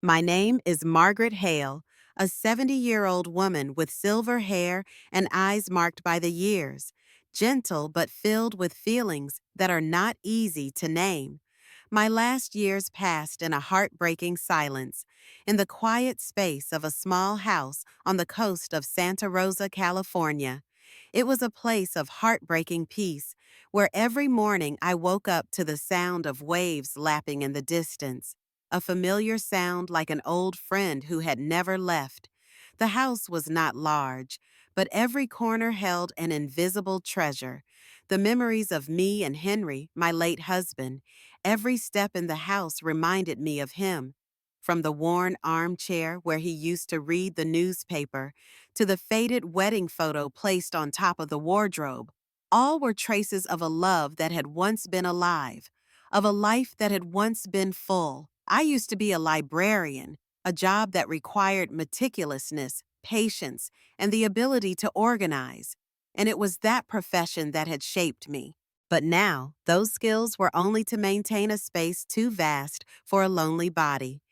My name is Margaret Hale, a 70-year-old woman with silver hair and eyes marked by the years, gentle but filled with feelings that are not easy to name. My last years passed in a heartbreaking silence, in the quiet space of a small house on the coast of Santa Rosa, California. It was a place of heartbreaking peace, where every morning I woke up to the sound of waves lapping in the distance, a familiar sound like an old friend who had never left. The house was not large, but every corner held an invisible treasure. The memories of me and Henry, my late husband. Every step in the house reminded me of him. From the worn armchair where he used to read the newspaper to the faded wedding photo placed on top of the wardrobe, all were traces of a love that had once been alive, of a life that had once been full. I used to be a librarian, a job that required meticulousness, patience, and the ability to organize. And it was that profession that had shaped me. But now, those skills were only to maintain a space too vast for a lonely body.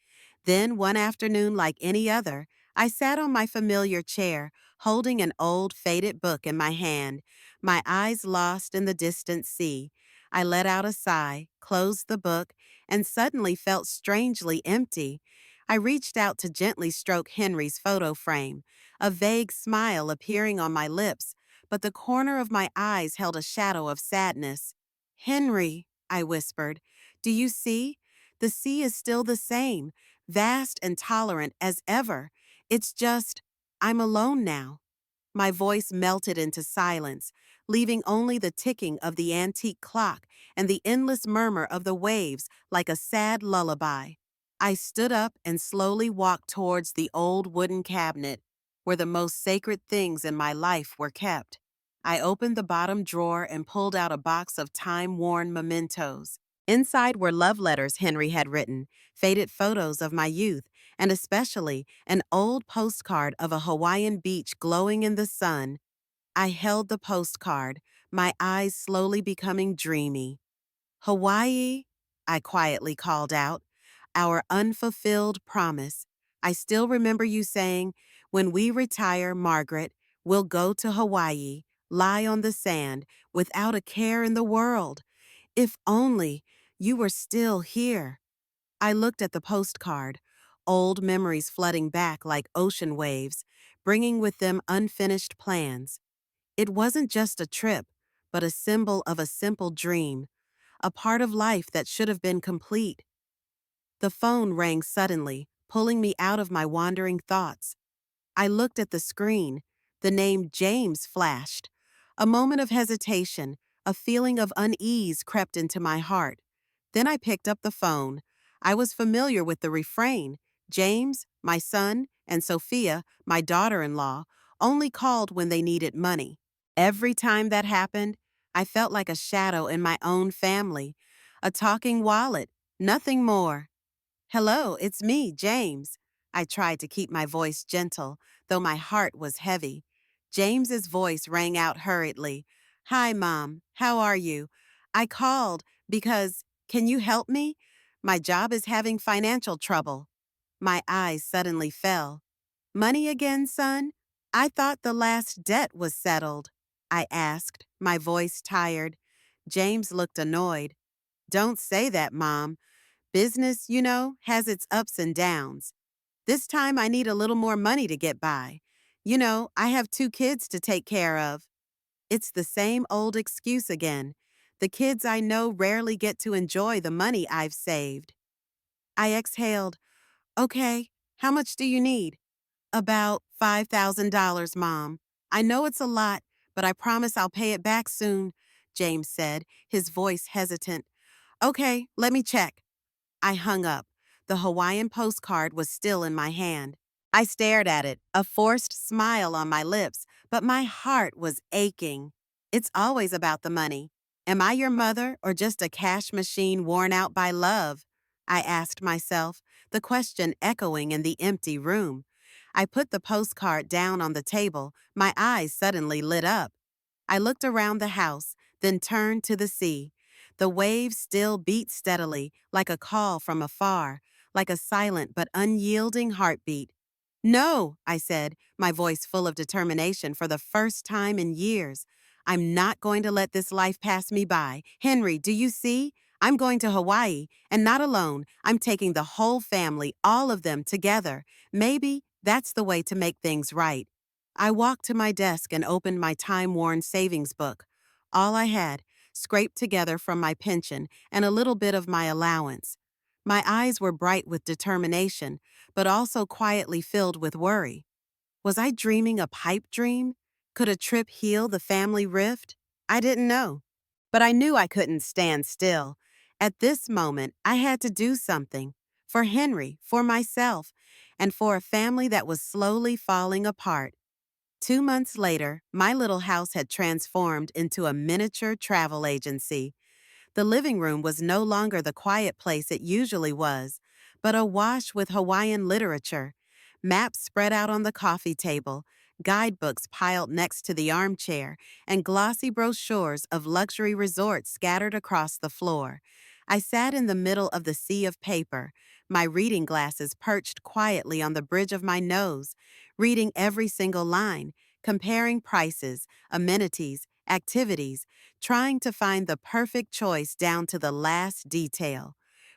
Then, one afternoon like any other, I sat on my familiar chair, holding an old, faded book in my hand, my eyes lost in the distant sea. I let out a sigh, closed the book, and suddenly felt strangely empty. I reached out to gently stroke Henry's photo frame, a vague smile appearing on my lips, but the corner of my eyes held a shadow of sadness. "Henry," I whispered, "do you see? The sea is still the same, vast and tolerant as ever. It's just, I'm alone now." My voice melted into silence, leaving only the ticking of the antique clock and the endless murmur of the waves like a sad lullaby. I stood up and slowly walked towards the old wooden cabinet where the most sacred things in my life were kept. I opened the bottom drawer and pulled out a box of time-worn mementos. Inside were love letters Henry had written, faded photos of my youth, and especially an old postcard of a Hawaiian beach glowing in the sun. I held the postcard, my eyes slowly becoming dreamy. "Hawaii," I quietly called out, "our unfulfilled promise. I still remember you saying, 'When we retire, Margaret, we'll go to Hawaii, lie on the sand, without a care in the world.' If only you were still here." I looked at the postcard, old memories flooding back like ocean waves, bringing with them unfinished plans. It wasn't just a trip, but a symbol of a simple dream, a part of life that should have been complete. The phone rang suddenly, pulling me out of my wandering thoughts. I looked at the screen. The name James flashed. A moment of hesitation, a feeling of unease crept into my heart. Then I picked up the phone. I was familiar with the refrain. James, my son, and Sophia, my daughter-in-law, only called when they needed money. Every time that happened, I felt like a shadow in my own family, a talking wallet, nothing more. "Hello, it's me, James." I tried to keep my voice gentle, though my heart was heavy. James's voice rang out hurriedly. "Hi, Mom. How are you? I called because, can you help me? My job is having financial trouble." My eyes suddenly fell. "Money again, son? I thought the last debt was settled." I asked, my voice tired. James looked annoyed. "Don't say that, Mom. Business, has its ups and downs. This time I need a little more money to get by. I have 2 kids to take care of." It's the same old excuse again. The kids I know rarely get to enjoy the money I've saved. I exhaled. "Okay, how much do you need?" "About $5,000, Mom. I know it's a lot, but I promise I'll pay it back soon," James said, his voice hesitant. "Okay, let me check." I hung up. The Hawaiian postcard was still in my hand. I stared at it, a forced smile on my lips, but my heart was aching. It's always about the money. Am I your mother or just a cash machine worn out by love? I asked myself, the question echoing in the empty room. I put the postcard down on the table, my eyes suddenly lit up. I looked around the house, then turned to the sea. The waves still beat steadily, like a call from afar, like a silent but unyielding heartbeat. No, I said, my voice full of determination for the first time in years. I'm not going to let this life pass me by. Henry, do you see? I'm going to Hawaii, and not alone. I'm taking the whole family, all of them together. Maybe that's the way to make things right. I walked to my desk and opened my time-worn savings book. All I had, scraped together from my pension and a little bit of my allowance. My eyes were bright with determination, but also quietly filled with worry. Was I dreaming a pipe dream? Could a trip heal the family rift? I didn't know. But I knew I couldn't stand still. At this moment, I had to do something. For Henry, for myself, and for a family that was slowly falling apart. 2 months later, my little house had transformed into a miniature travel agency. The living room was no longer the quiet place it usually was, but awash with Hawaiian literature. Maps spread out on the coffee table, guidebooks piled next to the armchair, and glossy brochures of luxury resorts scattered across the floor. I sat in the middle of the sea of paper, my reading glasses perched quietly on the bridge of my nose, reading every single line, comparing prices, amenities, activities, trying to find the perfect choice down to the last detail.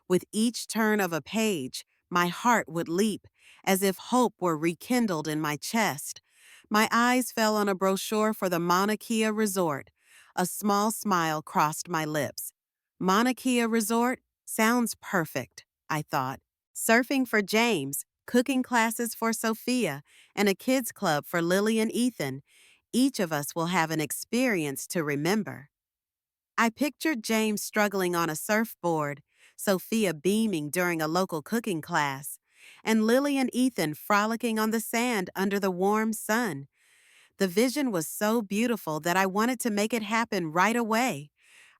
With each turn of a page, my heart would leap, as if hope were rekindled in my chest. My eyes fell on a brochure for the Mauna Kea Resort. A small smile crossed my lips. Mauna Kea Resort sounds perfect, I thought. Surfing for James, cooking classes for Sophia, and a kids club for Lily and Ethan. Each of us will have an experience to remember. I pictured James struggling on a surfboard, Sophia beaming during a local cooking class, and Lily and Ethan frolicking on the sand under the warm sun. The vision was so beautiful that I wanted to make it happen right away.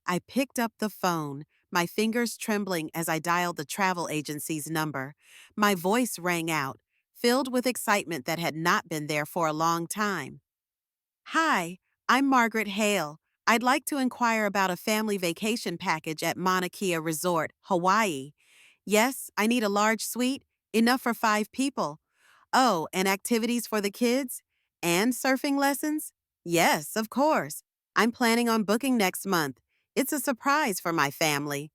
I picked up the phone, my fingers trembling as I dialed the travel agency's number. My voice rang out, filled with excitement that had not been there for a long time. Hi, I'm Margaret Hale. I'd like to inquire about a family vacation package at Mauna Kea Resort, Hawaii. Yes, I need a large suite, enough for 5 people. Oh, and activities for the kids? And surfing lessons? Yes, of course. I'm planning on booking next month. It's a surprise for my family.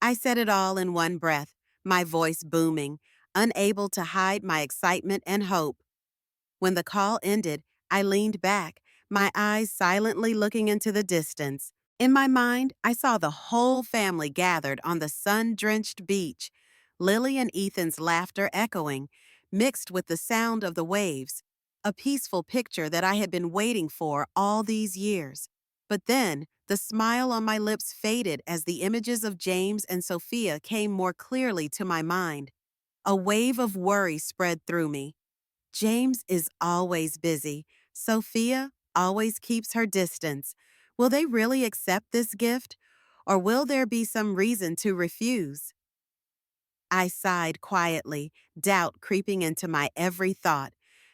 I said it all in one breath, my voice booming, unable to hide my excitement and hope. When the call ended, I leaned back, my eyes silently looking into the distance. In my mind, I saw the whole family gathered on the sun-drenched beach, Lily and Ethan's laughter echoing, mixed with the sound of the waves, a peaceful picture that I had been waiting for all these years. But then, the smile on my lips faded as the images of James and Sophia came more clearly to my mind. A wave of worry spread through me. James is always busy. Sophia always keeps her distance. Will they really accept this gift? Or will there be some reason to refuse? I sighed quietly, doubt creeping into my every thought.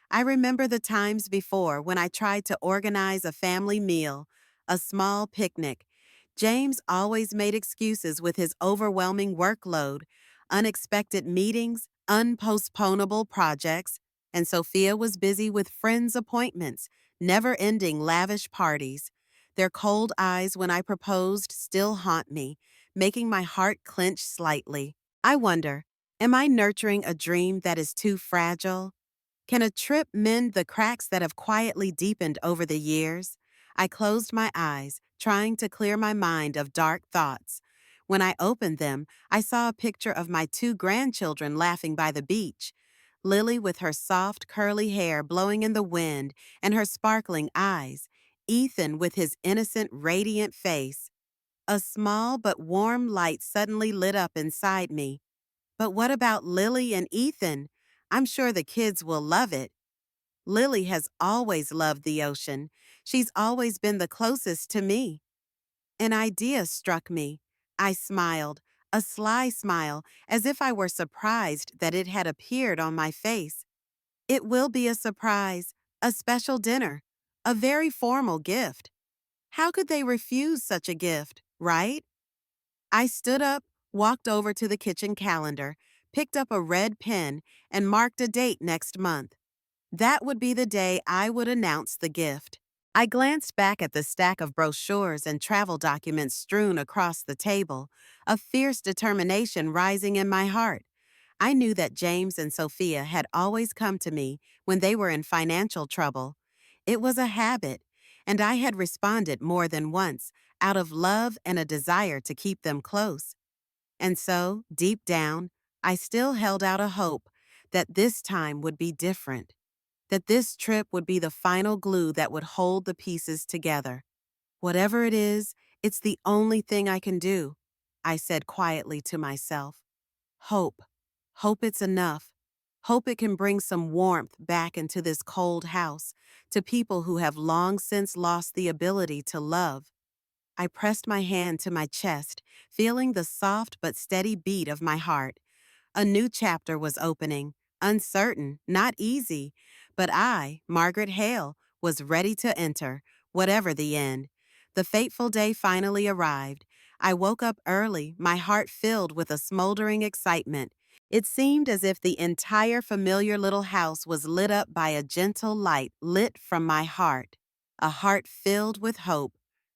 I remember the times before when I tried to organize a family meal, a small picnic. James always made excuses with his overwhelming workload, unexpected meetings, unpostponable projects, and Sophia was busy with friends' appointments, never-ending lavish parties. Their cold eyes when I proposed still haunt me, making my heart clench slightly. I wonder, am I nurturing a dream that is too fragile? Can a trip mend the cracks that have quietly deepened over the years? I closed my eyes, trying to clear my mind of dark thoughts. When I opened them, I saw a picture of my 2 grandchildren laughing by the beach. Lily with her soft, curly hair blowing in the wind and her sparkling eyes. Ethan with his innocent, radiant face. A small but warm light suddenly lit up inside me. But what about Lily and Ethan? I'm sure the kids will love it. Lily has always loved the ocean. She's always been the closest to me. An idea struck me. I smiled, a sly smile, as if I were surprised that it had appeared on my face. It will be a surprise, a special dinner, a very formal gift. How could they refuse such a gift, right? I stood up, walked over to the kitchen calendar, picked up a red pen, and marked a date next month. That would be the day I would announce the gift. I glanced back at the stack of brochures and travel documents strewn across the table, a fierce determination rising in my heart. I knew that James and Sophia had always come to me when they were in financial trouble. It was a habit, and I had responded more than once out of love and a desire to keep them close. And so, deep down, I still held out a hope that this time would be different, that this trip would be the final glue that would hold the pieces together. Whatever it is, it's the only thing I can do, I said quietly to myself. Hope. Hope it's enough. Hope it can bring some warmth back into this cold house, to people who have long since lost the ability to love. I pressed my hand to my chest, feeling the soft but steady beat of my heart. A new chapter was opening, uncertain, not easy, but I, Margaret Hale, was ready to enter, whatever the end. The fateful day finally arrived. I woke up early, my heart filled with a smoldering excitement. It seemed as if the entire familiar little house was lit up by a gentle light lit from my heart, a heart filled with hope.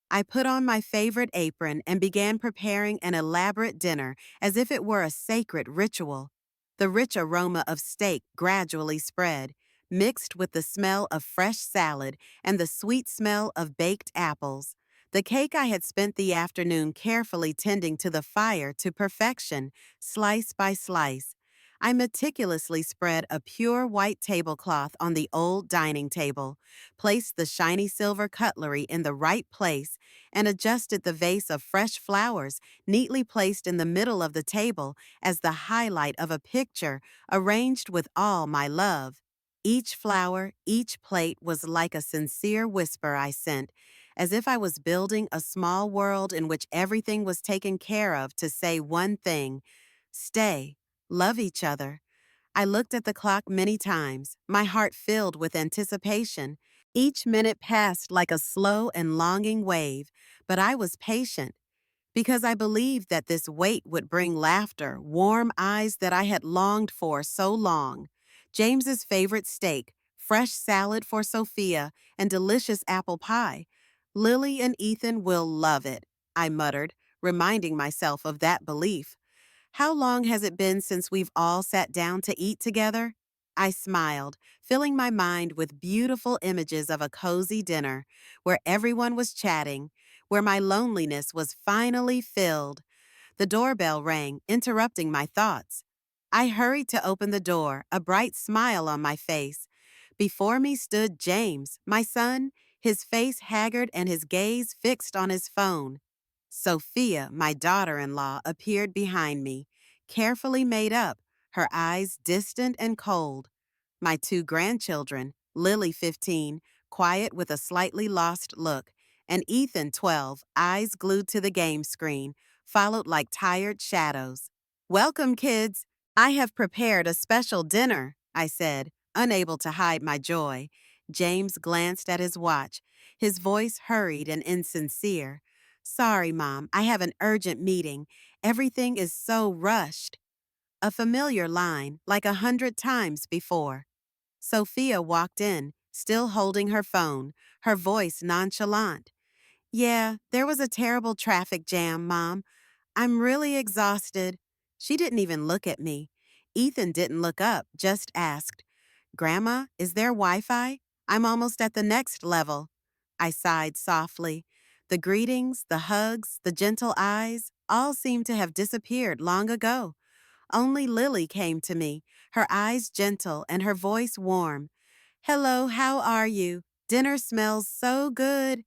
I put on my favorite apron and began preparing an elaborate dinner as if it were a sacred ritual. The rich aroma of steak gradually spread, mixed with the smell of fresh salad and the sweet smell of baked apples. The cake I had spent the afternoon carefully tending to the fire to perfection, slice by slice. I meticulously spread a pure white tablecloth on the old dining table, placed the shiny silver cutlery in the right place, and adjusted the vase of fresh flowers neatly placed in the middle of the table as the highlight of a picture arranged with all my love. Each flower, each plate was like a sincere whisper I sent, as if I was building a small world in which everything was taken care of to say one thing: stay, love each other. I looked at the clock many times, my heart filled with anticipation. Each minute passed like a slow and longing wave, but I was patient because I believed that this wait would bring laughter, warm eyes that I had longed for so long, James's favorite steak, fresh salad for Sophia, and delicious apple pie. Lily and Ethan will love it, I muttered, reminding myself of that belief. How long has it been since we've all sat down to eat together? I smiled, filling my mind with beautiful images of a cozy dinner, where everyone was chatting, where my loneliness was finally filled. The doorbell rang, interrupting my thoughts. I hurried to open the door, a bright smile on my face. Before me stood James, my son, his face haggard and his gaze fixed on his phone. Sophia, my daughter-in-law, appeared behind me, carefully made up, her eyes distant and cold. My two grandchildren, Lily, 15, quiet with a slightly lost look, and Ethan, 12, eyes glued to the game screen, followed like tired shadows. Welcome, kids. I have prepared a special dinner, I said, unable to hide my joy. James glanced at his watch, his voice hurried and insincere. Sorry, Mom, I have an urgent meeting. Everything is so rushed. A familiar line, like 100 times before. Sophia walked in, still holding her phone, her voice nonchalant. Yeah, there was a terrible traffic jam, Mom. I'm really exhausted. She didn't even look at me. Ethan didn't look up, just asked, Grandma, is there Wi-Fi? I'm almost at the next level. I sighed softly. The greetings, the hugs, the gentle eyes, all seemed to have disappeared long ago. Only Lily came to me, her eyes gentle and her voice warm. Hello, how are you? Dinner smells so good.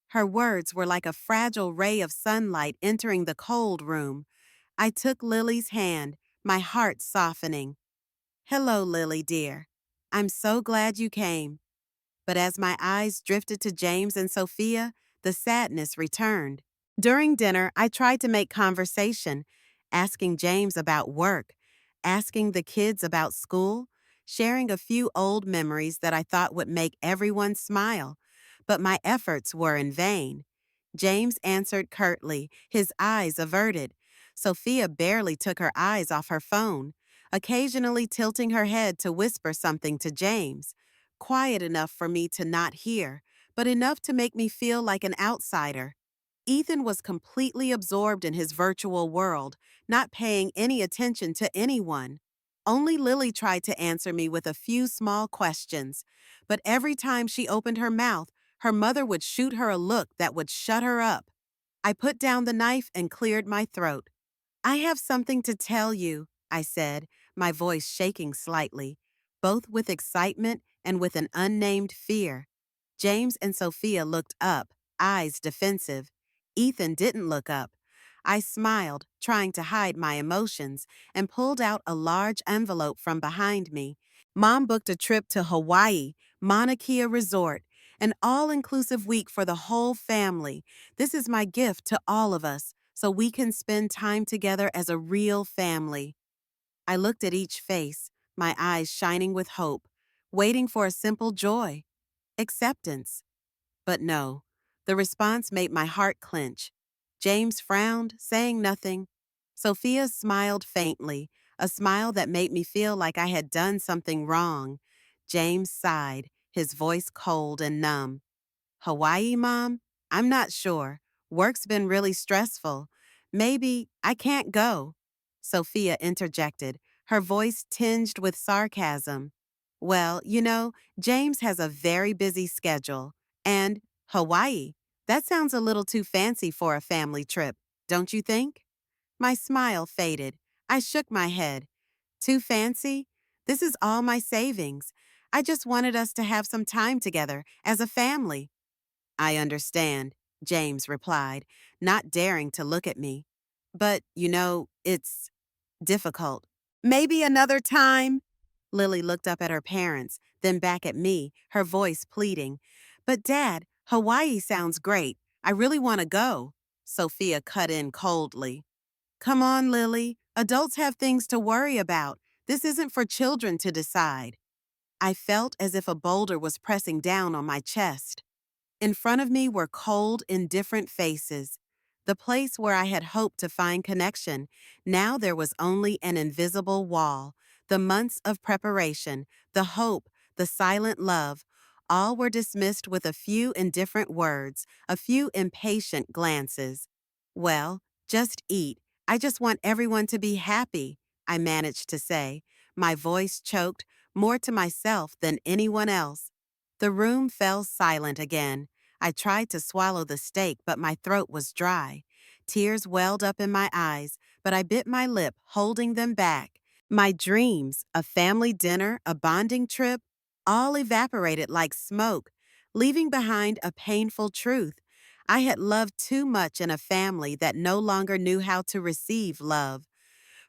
Her words were like a fragile ray of sunlight entering the cold room. I took Lily's hand, my heart softening. Hello, Lily, dear. I'm so glad you came. But as my eyes drifted to James and Sophia, the sadness returned. During dinner, I tried to make conversation, asking James about work, asking the kids about school, sharing a few old memories that I thought would make everyone smile. But my efforts were in vain. James answered curtly, his eyes averted. Sophia barely took her eyes off her phone. occasionally tilting her head to whisper something to James, quiet enough for me to not hear, but enough to make me feel like an outsider. Ethan was completely absorbed in his virtual world, not paying any attention to anyone. Only Lily tried to answer me with a few small questions, but every time she opened her mouth, her mother would shoot her a look that would shut her up. I put down the knife and cleared my throat. I have something to tell you, I said, my voice shaking slightly, both with excitement and with an unnamed fear. James and Sophia looked up, eyes defensive. Ethan didn't look up. I smiled, trying to hide my emotions, and pulled out a large envelope from behind me. Mom booked a trip to Hawaii, Mauna Kea Resort, an all-inclusive week for the whole family. This is my gift to all of us, so we can spend time together as a real family. I looked at each face, my eyes shining with hope, waiting for a simple joy, acceptance. But no, the response made my heart clench. James frowned, saying nothing. Sophia smiled faintly, a smile that made me feel like I had done something wrong. James sighed, his voice cold and numb. Hawaii, Mom? I'm not sure. Work's been really stressful. Maybe I can't go. Sophia interjected, her voice tinged with sarcasm. Well, James has a very busy schedule. And Hawaii, that sounds a little too fancy for a family trip, don't you think? My smile faded. I shook my head. Too fancy? This is all my savings. I just wanted us to have some time together as a family. I understand, James replied, not daring to look at me. But, it's difficult. Maybe another time? Lily looked up at her parents, then back at me, her voice pleading. But Dad, Hawaii sounds great. I really want to go. Sophia cut in coldly. Come on, Lily. Adults have things to worry about. This isn't for children to decide. I felt as if a boulder was pressing down on my chest. In front of me were cold, indifferent faces. The place where I had hoped to find connection, now there was only an invisible wall. The months of preparation, the hope, the silent love, all were dismissed with a few indifferent words, a few impatient glances. Well, just eat. I just want everyone to be happy, I managed to say, my voice choked, more to myself than anyone else. The room fell silent again. I tried to swallow the steak, but my throat was dry. Tears welled up in my eyes, but I bit my lip, holding them back. My dreams, a family dinner, a bonding trip, all evaporated like smoke, leaving behind a painful truth. I had loved too much in a family that no longer knew how to receive love.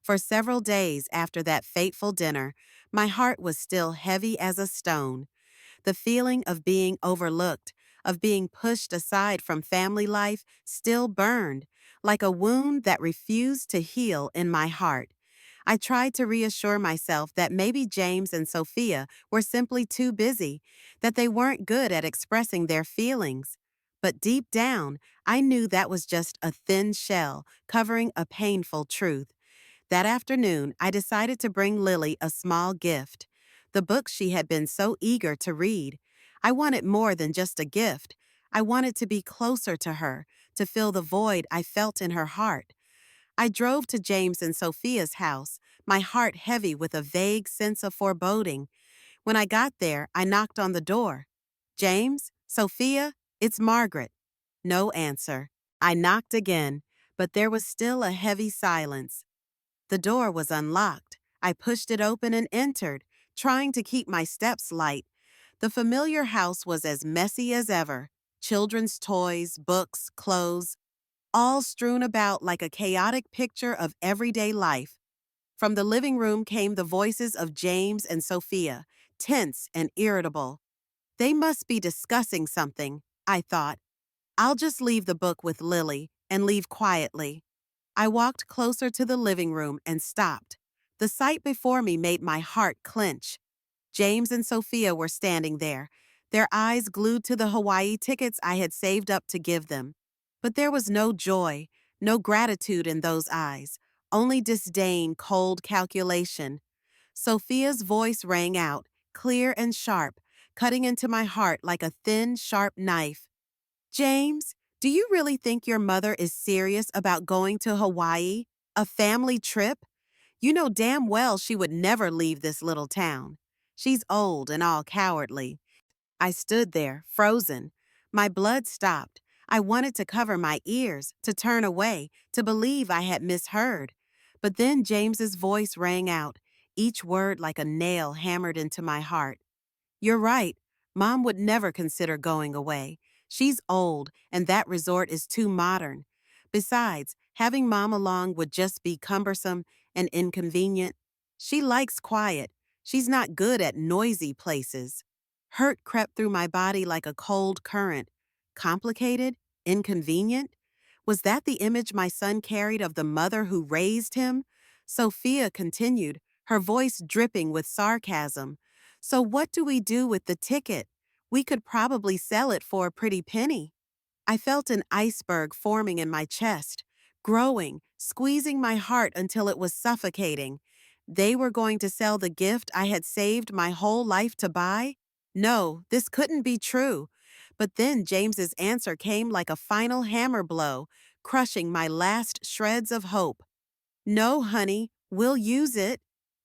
For several days after that fateful dinner, my heart was still heavy as a stone. The feeling of being overlooked, of being pushed aside from family life, still burned, like a wound that refused to heal in my heart. I tried to reassure myself that maybe James and Sophia were simply too busy, that they weren't good at expressing their feelings. But deep down, I knew that was just a thin shell covering a painful truth. That afternoon, I decided to bring Lily a small gift, the book she had been so eager to read. I wanted more than just a gift. I wanted to be closer to her, to fill the void I felt in her heart. I drove to James and Sophia's house, my heart heavy with a vague sense of foreboding. When I got there, I knocked on the door. James? Sophia? It's Margaret. No answer. I knocked again, but there was still a heavy silence. The door was unlocked. I pushed it open and entered, trying to keep my steps light. The familiar house was as messy as ever. Children's toys, books, clothes, all strewn about like a chaotic picture of everyday life. From the living room came the voices of James and Sophia, tense and irritable. They must be discussing something, I thought. I'll just leave the book with Lily and leave quietly. I walked closer to the living room and stopped. The sight before me made my heart clench. James and Sophia were standing there, their eyes glued to the Hawaii tickets I had saved up to give them. But there was no joy, no gratitude in those eyes, only disdain, cold calculation. Sophia's voice rang out, clear and sharp, cutting into my heart like a thin, sharp knife. James, do you really think your mother is serious about going to Hawaii? A family trip? You know damn well she would never leave this little town. She's old and all cowardly. I stood there, frozen. My blood stopped. I wanted to cover my ears, to turn away, to believe I had misheard. But then James's voice rang out, each word like a nail hammered into my heart. You're right. Mom would never consider going away. She's old, and that resort is too modern. Besides, having Mom along would just be cumbersome and inconvenient. She likes quiet. She's not good at noisy places. Hurt crept through my body like a cold current. Complicated? Inconvenient? Was that the image my son carried of the mother who raised him? Sophia continued, her voice dripping with sarcasm. So what do we do with the ticket? We could probably sell it for a pretty penny. I felt an iceberg forming in my chest, growing, squeezing my heart until it was suffocating. They were going to sell the gift I had saved my whole life to buy? No, this couldn't be true. But then James's answer came like a final hammer blow, crushing my last shreds of hope. No, honey, we'll use it.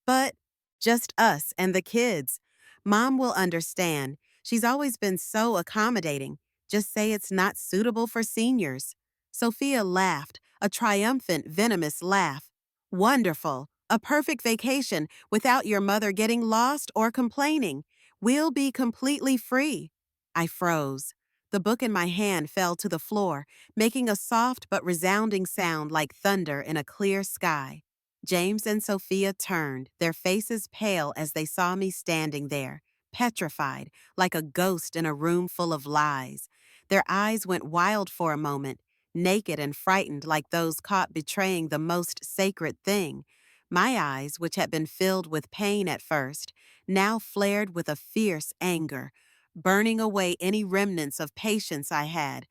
But just us and the kids. Mom will understand. She's always been so accommodating. Just say it's not suitable for seniors. Sophia laughed, a triumphant, venomous laugh. Wonderful. A perfect vacation without your mother getting lost or complaining. We'll be completely free. I froze. The book in my hand fell to the floor, making a soft but resounding sound like thunder in a clear sky. James and Sophia turned, their faces pale as they saw me standing there, petrified, like a ghost in a room full of lies. Their eyes went wild for a moment, naked and frightened like those caught betraying the most sacred thing. My eyes, which had been filled with pain at first, now flared with a fierce anger, burning away any remnants of patience I had.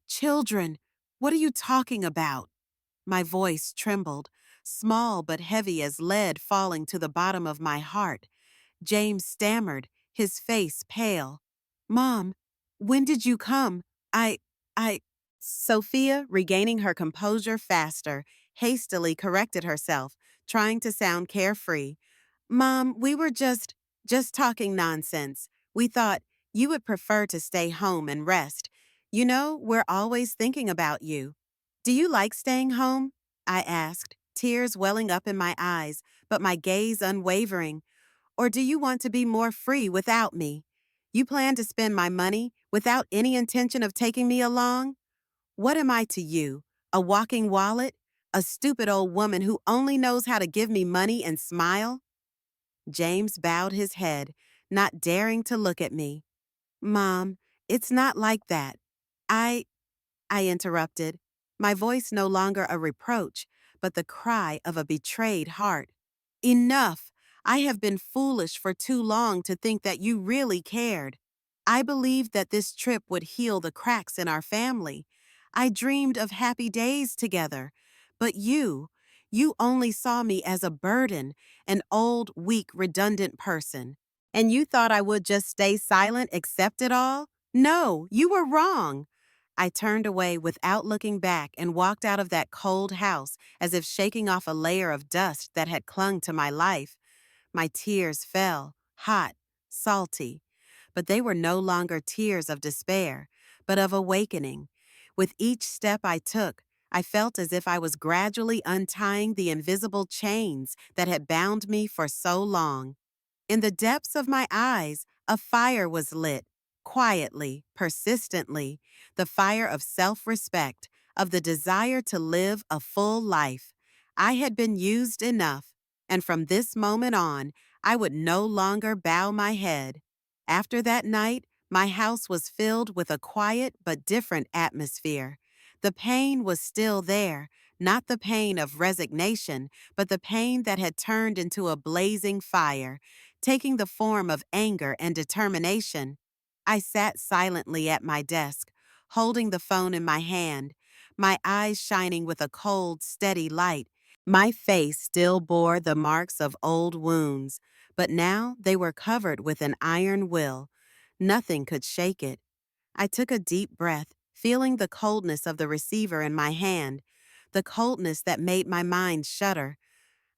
Children, what are you talking about? My voice trembled, small but heavy as lead falling to the bottom of my heart. James stammered, his face pale. Mom, when did you come? I, I. Sophia, regaining her composure faster, hastily corrected herself, trying to sound carefree. Mom, we were just talking nonsense. We thought you would prefer to stay home and rest. You know, we're always thinking about you. Do you like staying home? I asked, tears welling up in my eyes, but my gaze unwavering. Or do you want to be more free without me? You plan to spend my money without any intention of taking me along? What am I to you? A walking wallet? A stupid old woman who only knows how to give me money and smile? James bowed his head, not daring to look at me. Mom, it's not like that. I, I interrupted, my voice no longer a reproach, but the cry of a betrayed heart. Enough! I have been foolish for too long to think that you really cared. I believed that this trip would heal the cracks in our family. I dreamed of happy days together. But you only saw me as a burden, an old, weak, redundant person. And you thought I would just stay silent, accept it all? No, you were wrong. I turned away without looking back and walked out of that cold house as if shaking off a layer of dust that had clung to my life. My tears fell, hot, salty, but they were no longer tears of despair, but of awakening. With each step I took, I felt as if I was gradually untying the invisible chains that had bound me for so long. In the depths of my eyes, a fire was lit, quietly, persistently, the fire of self-respect, of the desire to live a full life. I had been used enough, and from this moment on, I would no longer bow my head. After that night, my house was filled with a quiet but different atmosphere. The pain was still there, not the pain of resignation, but the pain that had turned into a blazing fire, taking the form of anger and determination. I sat silently at my desk, holding the phone in my hand, my eyes shining with a cold, steady light. My face still bore the marks of old wounds, but now they were covered with an iron will. Nothing could shake it. I took a deep breath, feeling the coldness of the receiver in my hand, the coldness that made my mind shudder.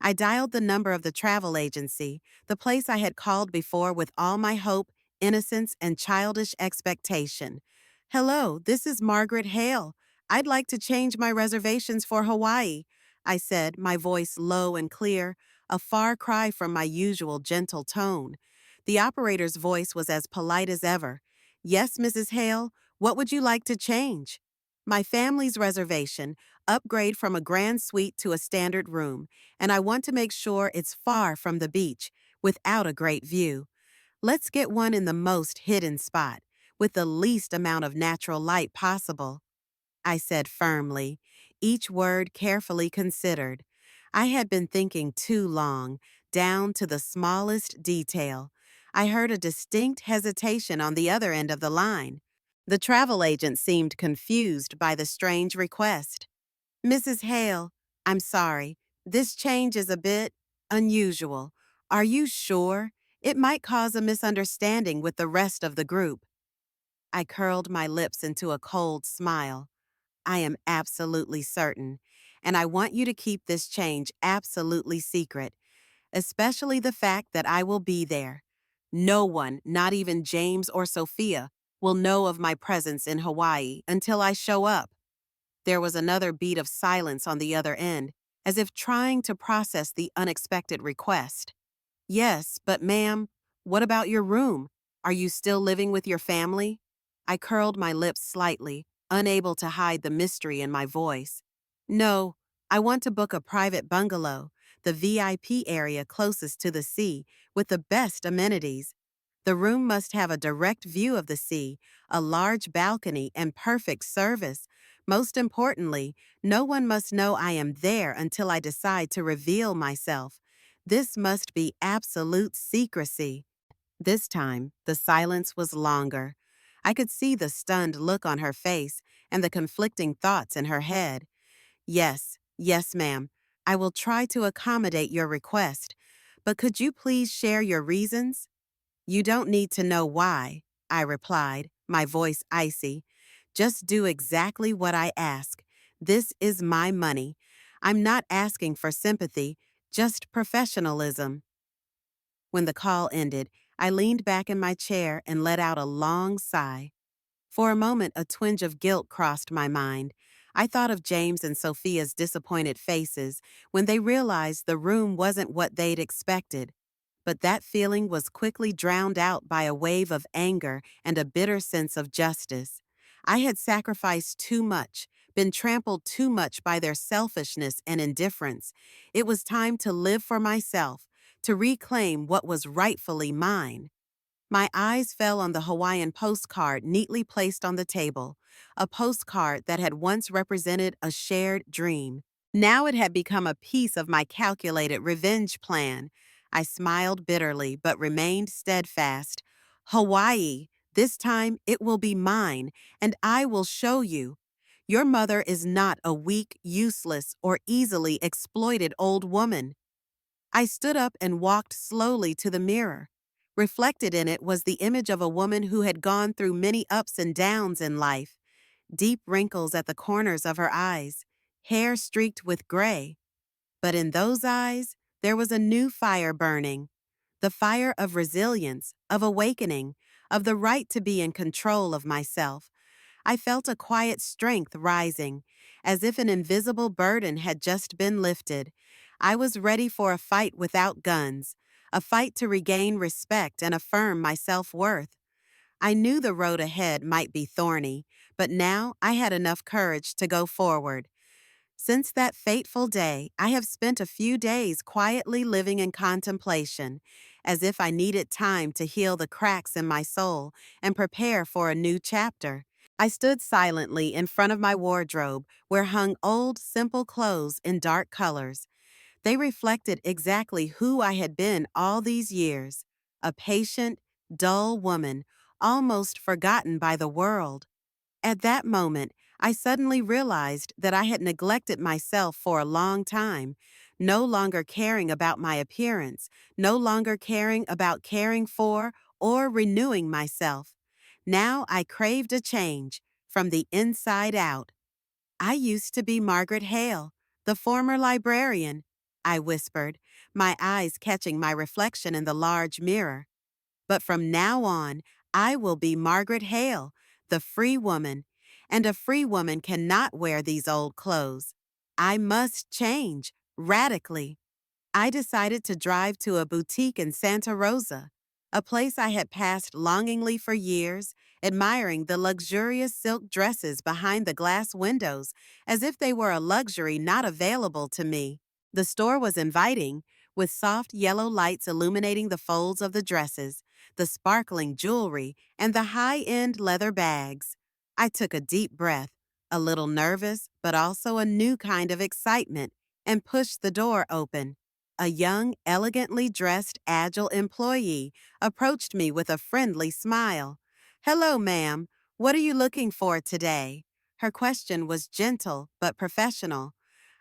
I dialed the number of the travel agency, the place I had called before with all my hope, innocence, and childish expectation. "Hello, this is Margaret Hale. I'd like to change my reservations for Hawaii," I said, my voice low and clear, a far cry from my usual gentle tone. The operator's voice was as polite as ever. "Yes, Mrs. Hale, what would you like to change?" "My family's reservation, upgrade from a grand suite to a standard room, and I want to make sure it's far from the beach, without a great view. Let's get one in the most hidden spot, with the least amount of natural light possible," I said firmly, each word carefully considered. I had been thinking too long, down to the smallest detail. I heard a distinct hesitation on the other end of the line. The travel agent seemed confused by the strange request. "Mrs. Hale, I'm sorry. This change is a bit unusual. Are you sure? It might cause a misunderstanding with the rest of the group." I curled my lips into a cold smile. "I am absolutely certain, and I want you to keep this change absolutely secret, especially the fact that I will be there. No one, not even James or Sophia, will know of my presence in Hawaii until I show up." There was another beat of silence on the other end, as if trying to process the unexpected request. "Yes, but ma'am, what about your room? Are you still living with your family?" I curled my lips slightly, unable to hide the mystery in my voice. "No, I want to book a private bungalow, the VIP area closest to the sea, with the best amenities. The room must have a direct view of the sea, a large balcony, and perfect service. Most importantly, no one must know I am there until I decide to reveal myself. This must be absolute secrecy." This time, the silence was longer. I could see the stunned look on her face and the conflicting thoughts in her head. "Yes, yes, ma'am. I will try to accommodate your request. But could you please share your reasons?" "You don't need to know why," I replied, my voice icy. "Just do exactly what I ask. This is my money. I'm not asking for sympathy, just professionalism." When the call ended, I leaned back in my chair and let out a long sigh. For a moment, a twinge of guilt crossed my mind. I thought of James and Sophia's disappointed faces when they realized the room wasn't what they'd expected. But that feeling was quickly drowned out by a wave of anger and a bitter sense of justice. I had sacrificed too much, been trampled too much by their selfishness and indifference. It was time to live for myself, to reclaim what was rightfully mine. My eyes fell on the Hawaiian postcard neatly placed on the table, a postcard that had once represented a shared dream. Now it had become a piece of my calculated revenge plan. I smiled bitterly but remained steadfast. "Hawaii, this time it will be mine, and I will show you. Your mother is not a weak, useless, or easily exploited old woman." I stood up and walked slowly to the mirror. Reflected in it was the image of a woman who had gone through many ups and downs in life, deep wrinkles at the corners of her eyes, hair streaked with gray. But in those eyes, there was a new fire burning, the fire of resilience, of awakening, of the right to be in control of myself. I felt a quiet strength rising, as if an invisible burden had just been lifted. I was ready for a fight without guns, a fight to regain respect and affirm my self-worth. I knew the road ahead might be thorny, but now I had enough courage to go forward. Since that fateful day, I have spent a few days quietly living in contemplation, as if I needed time to heal the cracks in my soul and prepare for a new chapter. I stood silently in front of my wardrobe, where hung old, simple clothes in dark colors. They reflected exactly who I had been all these years, a patient, dull woman, almost forgotten by the world. At that moment, I suddenly realized that I had neglected myself for a long time, no longer caring about my appearance, no longer caring about caring for or renewing myself. Now I craved a change from the inside out. I used to be Margaret Hale, the former librarian, I whispered, my eyes catching my reflection in the large mirror. But from now on, I will be Margaret Hale, the free woman, and a free woman cannot wear these old clothes. I must change, radically. I decided to drive to a boutique in Santa Rosa, a place I had passed longingly for years, admiring the luxurious silk dresses behind the glass windows as if they were a luxury not available to me. The store was inviting, with soft yellow lights illuminating the folds of the dresses, the sparkling jewelry, and the high-end leather bags. I took a deep breath, a little nervous, but also a new kind of excitement, and pushed the door open. A young, elegantly dressed, agile employee approached me with a friendly smile. "Hello, ma'am. What are you looking for today?" Her question was gentle but professional.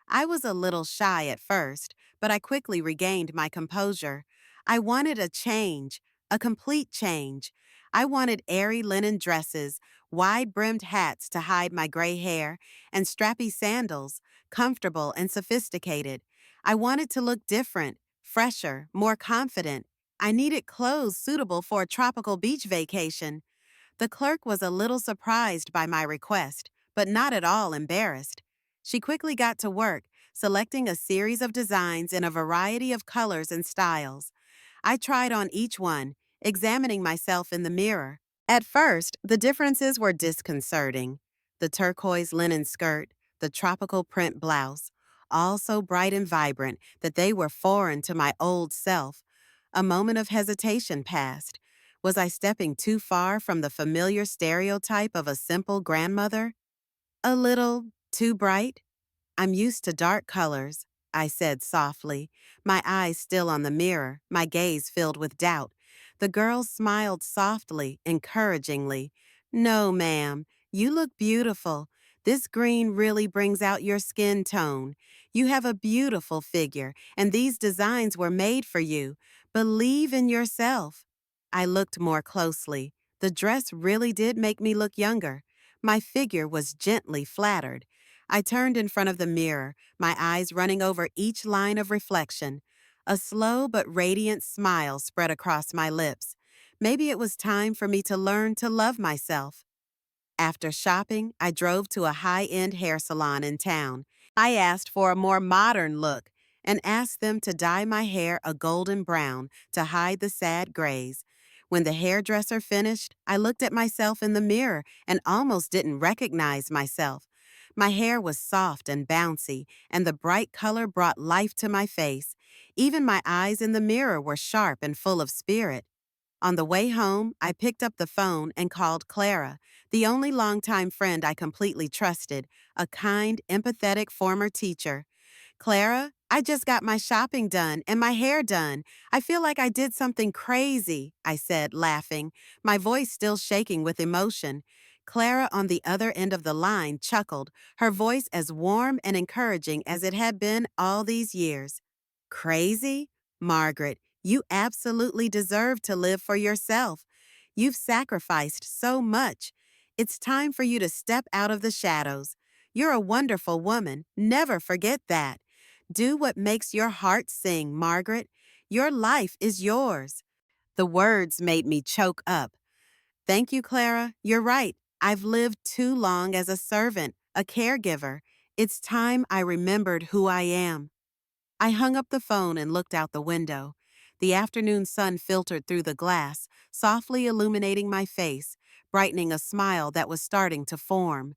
I was a little shy at first, but I quickly regained my composure. I wanted a change, a complete change. I wanted airy linen dresses, wide-brimmed hats to hide my gray hair, and strappy sandals, comfortable and sophisticated. I wanted to look different, fresher, more confident. I needed clothes suitable for a tropical beach vacation. The clerk was a little surprised by my request, but not at all embarrassed. She quickly got to work, selecting a series of designs in a variety of colors and styles. I tried on each one, examining myself in the mirror. At first, the differences were disconcerting. The turquoise linen skirt, the tropical print blouse, all so bright and vibrant that they were foreign to my old self. A moment of hesitation passed. Was I stepping too far from the familiar stereotype of a simple grandmother? A little too bright? "I'm used to dark colors," I said softly, my eyes still on the mirror, my gaze filled with doubt. The girl smiled softly, encouragingly. "No, ma'am, you look beautiful. This green really brings out your skin tone. You have a beautiful figure, and these designs were made for you. Believe in yourself." I looked more closely. The dress really did make me look younger. My figure was gently flattered. I turned in front of the mirror, my eyes running over each line of reflection. A slow but radiant smile spread across my lips. Maybe it was time for me to learn to love myself. After shopping, I drove to a high-end hair salon in town. I asked for a more modern look and asked them to dye my hair a golden brown to hide the sad grays. When the hairdresser finished, I looked at myself in the mirror and almost didn't recognize myself. My hair was soft and bouncy, and the bright color brought life to my face. Even my eyes in the mirror were sharp and full of spirit. On the way home, I picked up the phone and called Clara, the only longtime friend I completely trusted, a kind, empathetic former teacher. "Clara, I just got my shopping done and my hair done. I feel like I did something crazy," I said, laughing, my voice still shaking with emotion. Clara on the other end of the line chuckled, her voice as warm and encouraging as it had been all these years. "Crazy? Margaret, you absolutely deserve to live for yourself. You've sacrificed so much. It's time for you to step out of the shadows. You're a wonderful woman. Never forget that. Do what makes your heart sing, Margaret. Your life is yours." The words made me choke up. "Thank you, Clara. You're right. I've lived too long as a servant, a caregiver. It's time I remembered who I am." I hung up the phone and looked out the window. The afternoon sun filtered through the glass, softly illuminating my face, brightening a smile that was starting to form.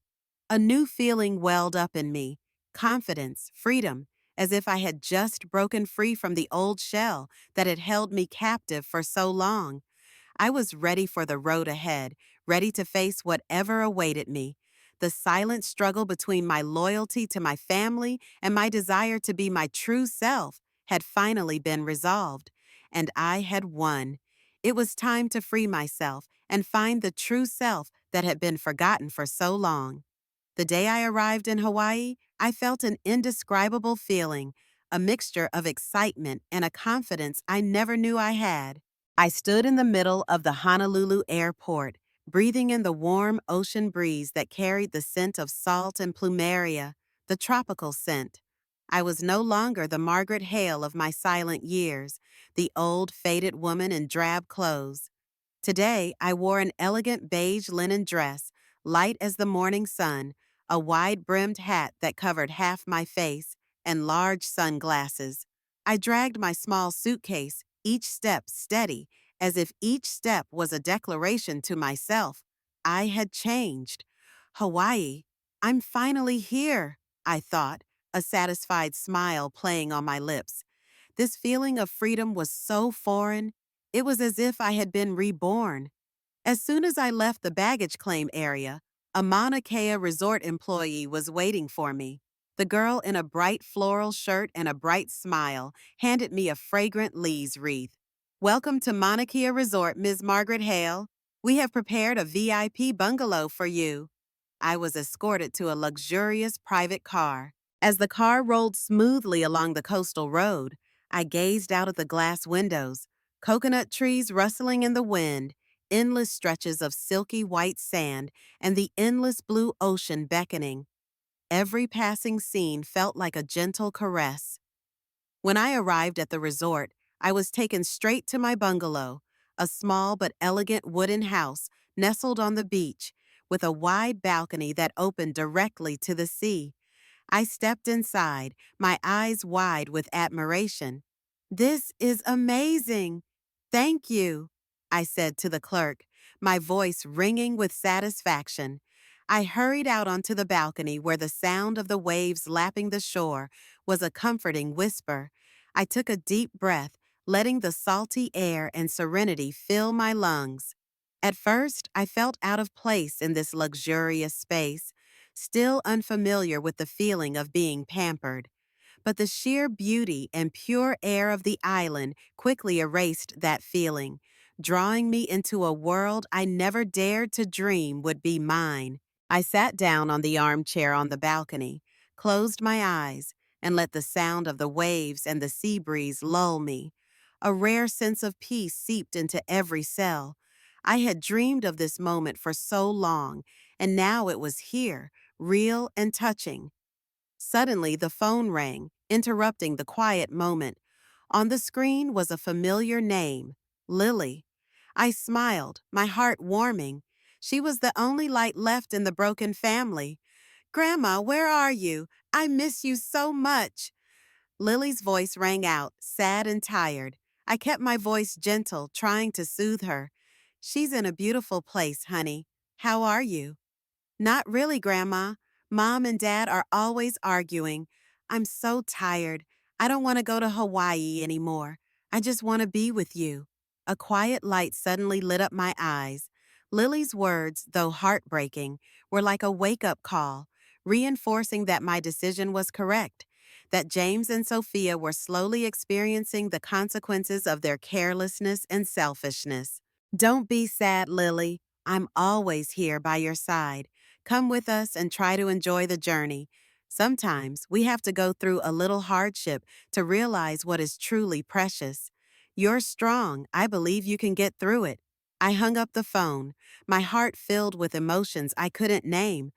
A new feeling welled up in me, confidence, freedom, as if I had just broken free from the old shell that had held me captive for so long. I was ready for the road ahead, ready to face whatever awaited me. The silent struggle between my loyalty to my family and my desire to be my true self had finally been resolved, and I had won. It was time to free myself and find the true self that had been forgotten for so long. The day I arrived in Hawaii, I felt an indescribable feeling, a mixture of excitement and a confidence I never knew I had. I stood in the middle of the Honolulu airport, breathing in the warm ocean breeze that carried the scent of salt and plumeria, the tropical scent. I was no longer the Margaret Hale of my silent years, the old, faded woman in drab clothes. Today, I wore an elegant beige linen dress, light as the morning sun, a wide-brimmed hat that covered half my face, and large sunglasses. I dragged my small suitcase, each step steady, as if each step was a declaration to myself. I had changed. Hawaii. I'm finally here, I thought, a satisfied smile playing on my lips. This feeling of freedom was so foreign. It was as if I had been reborn. As soon as I left the baggage claim area, a Mauna Kea resort employee was waiting for me. The girl in a bright floral shirt and a bright smile handed me a fragrant lees wreath. "Welcome to Mauna Kea Resort, Ms. Margaret Hale. We have prepared a VIP bungalow for you." I was escorted to a luxurious private car. As the car rolled smoothly along the coastal road, I gazed out at the glass windows, coconut trees rustling in the wind, endless stretches of silky white sand, and the endless blue ocean beckoning. Every passing scene felt like a gentle caress. When I arrived at the resort, I was taken straight to my bungalow, a small but elegant wooden house nestled on the beach, with a wide balcony that opened directly to the sea. I stepped inside, my eyes wide with admiration. "This is amazing. Thank you," I said to the clerk, my voice ringing with satisfaction. I hurried out onto the balcony where the sound of the waves lapping the shore was a comforting whisper. I took a deep breath, letting the salty air and serenity fill my lungs. At first, I felt out of place in this luxurious space, still unfamiliar with the feeling of being pampered. But the sheer beauty and pure air of the island quickly erased that feeling, drawing me into a world I never dared to dream would be mine. I sat down on the armchair on the balcony, closed my eyes, and let the sound of the waves and the sea breeze lull me. A rare sense of peace seeped into every cell. I had dreamed of this moment for so long, and now it was here, real and touching. Suddenly, the phone rang, interrupting the quiet moment. On the screen was a familiar name, Lily. I smiled, my heart warming. She was the only light left in the broken family. "Grandma, where are you? I miss you so much." Lily's voice rang out, sad and tired. I kept my voice gentle, trying to soothe her. "She's in a beautiful place, honey. How are you?" "Not really, Grandma. Mom and Dad are always arguing. I'm so tired. I don't want to go to Hawaii anymore. I just want to be with you." A quiet light suddenly lit up my eyes. Lily's words, though heartbreaking, were like a wake-up call, reinforcing that my decision was correct, that James and Sophia were slowly experiencing the consequences of their carelessness and selfishness. "Don't be sad, Lily. I'm always here by your side. Come with us and try to enjoy the journey. Sometimes we have to go through a little hardship to realize what is truly precious. You're strong. I believe you can get through it." I hung up the phone, my heart filled with emotions I couldn't name.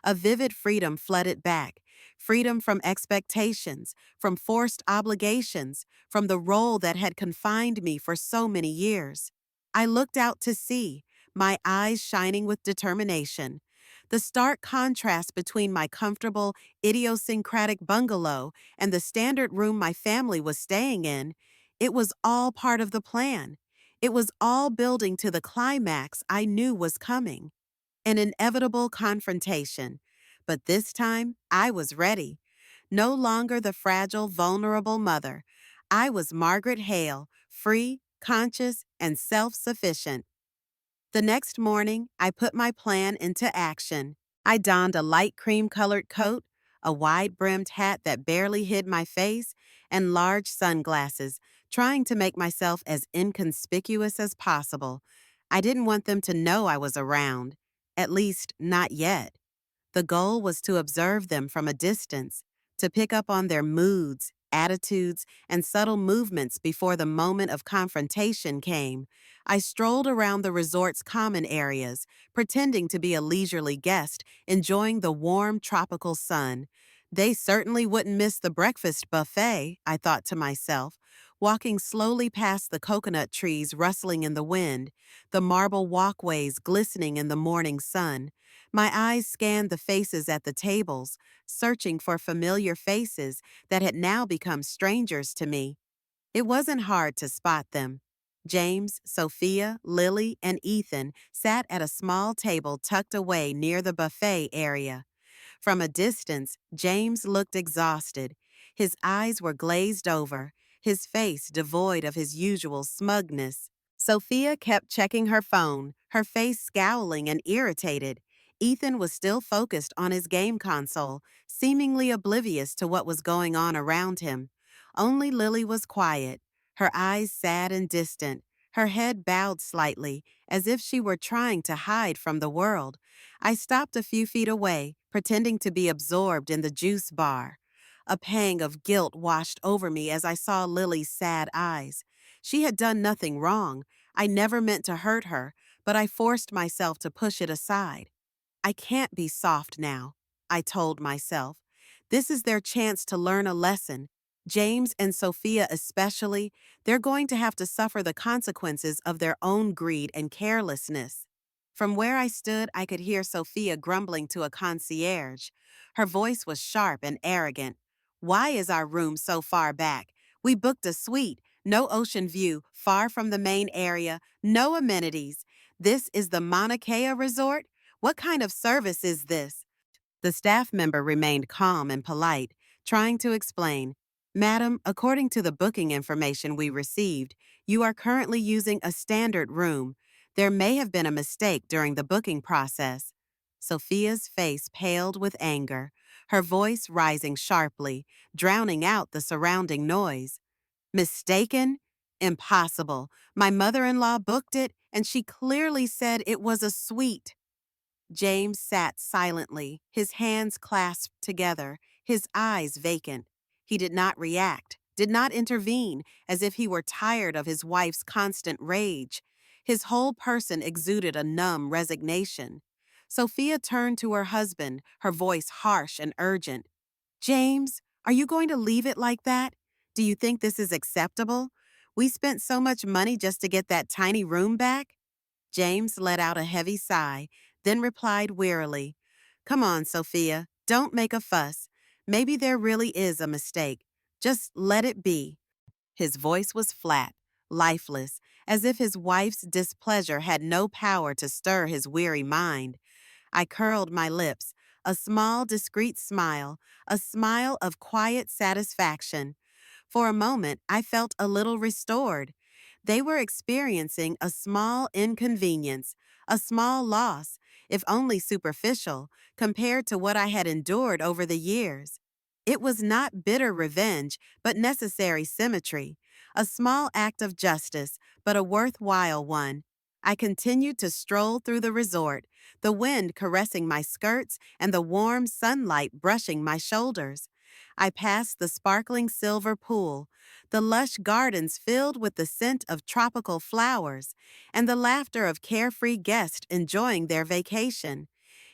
A vivid freedom flooded back. Freedom from expectations, from forced obligations, from the role that had confined me for so many years. I looked out to sea, my eyes shining with determination. The stark contrast between my comfortable, idiosyncratic bungalow and the standard room my family was staying in, it was all part of the plan. It was all building to the climax I knew was coming. An inevitable confrontation. But this time, I was ready. No longer the fragile, vulnerable mother. I was Margaret Hale, free, conscious, and self-sufficient. The next morning, I put my plan into action. I donned a light cream-colored coat, a wide-brimmed hat that barely hid my face, and large sunglasses, trying to make myself as inconspicuous as possible. I didn't want them to know I was around. At least, not yet. The goal was to observe them from a distance, to pick up on their moods, attitudes, and subtle movements before the moment of confrontation came. I strolled around the resort's common areas, pretending to be a leisurely guest, enjoying the warm tropical sun. They certainly wouldn't miss the breakfast buffet, I thought to myself, walking slowly past the coconut trees rustling in the wind, the marble walkways glistening in the morning sun. My eyes scanned the faces at the tables, searching for familiar faces that had now become strangers to me. It wasn't hard to spot them. James, Sophia, Lily, and Ethan sat at a small table tucked away near the buffet area. From a distance, James looked exhausted. His eyes were glazed over, his face devoid of his usual smugness. Sophia kept checking her phone, her face scowling and irritated. Ethan was still focused on his game console, seemingly oblivious to what was going on around him. Only Lily was quiet, her eyes sad and distant, her head bowed slightly, as if she were trying to hide from the world. I stopped a few feet away, pretending to be absorbed in the juice bar. A pang of guilt washed over me as I saw Lily's sad eyes. She had done nothing wrong. I never meant to hurt her, but I forced myself to push it aside. I can't be soft now, I told myself. This is their chance to learn a lesson. James and Sophia especially, they're going to have to suffer the consequences of their own greed and carelessness. From where I stood, I could hear Sophia grumbling to a concierge. Her voice was sharp and arrogant. Why is our room so far back? We booked a suite, no ocean view, far from the main area, no amenities. This is the Mauna Kea Resort? What kind of service is this? The staff member remained calm and polite, trying to explain. Madam, according to the booking information we received, you are currently using a standard room. There may have been a mistake during the booking process. Sophia's face paled with anger, her voice rising sharply, drowning out the surrounding noise. Mistaken? Impossible. My mother-in-law booked it, and she clearly said it was a suite. James sat silently, his hands clasped together, his eyes vacant. He did not react, did not intervene, as if he were tired of his wife's constant rage. His whole person exuded a numb resignation. Sophia turned to her husband, her voice harsh and urgent. James, are you going to leave it like that? Do you think this is acceptable? We spent so much money just to get that tiny room back? James let out a heavy sigh, then replied wearily, Come on, Sophia, don't make a fuss. Maybe there really is a mistake. Just let it be. His voice was flat, lifeless, as if his wife's displeasure had no power to stir his weary mind. I curled my lips, a small, discreet smile, a smile of quiet satisfaction. For a moment, I felt a little restored. They were experiencing a small inconvenience, a small loss, if only superficial, compared to what I had endured over the years. It was not bitter revenge, but necessary symmetry, a small act of justice, but a worthwhile one. I continued to stroll through the resort, the wind caressing my skirts and the warm sunlight brushing my shoulders. I passed the sparkling silver pool, the lush gardens filled with the scent of tropical flowers, and the laughter of carefree guests enjoying their vacation.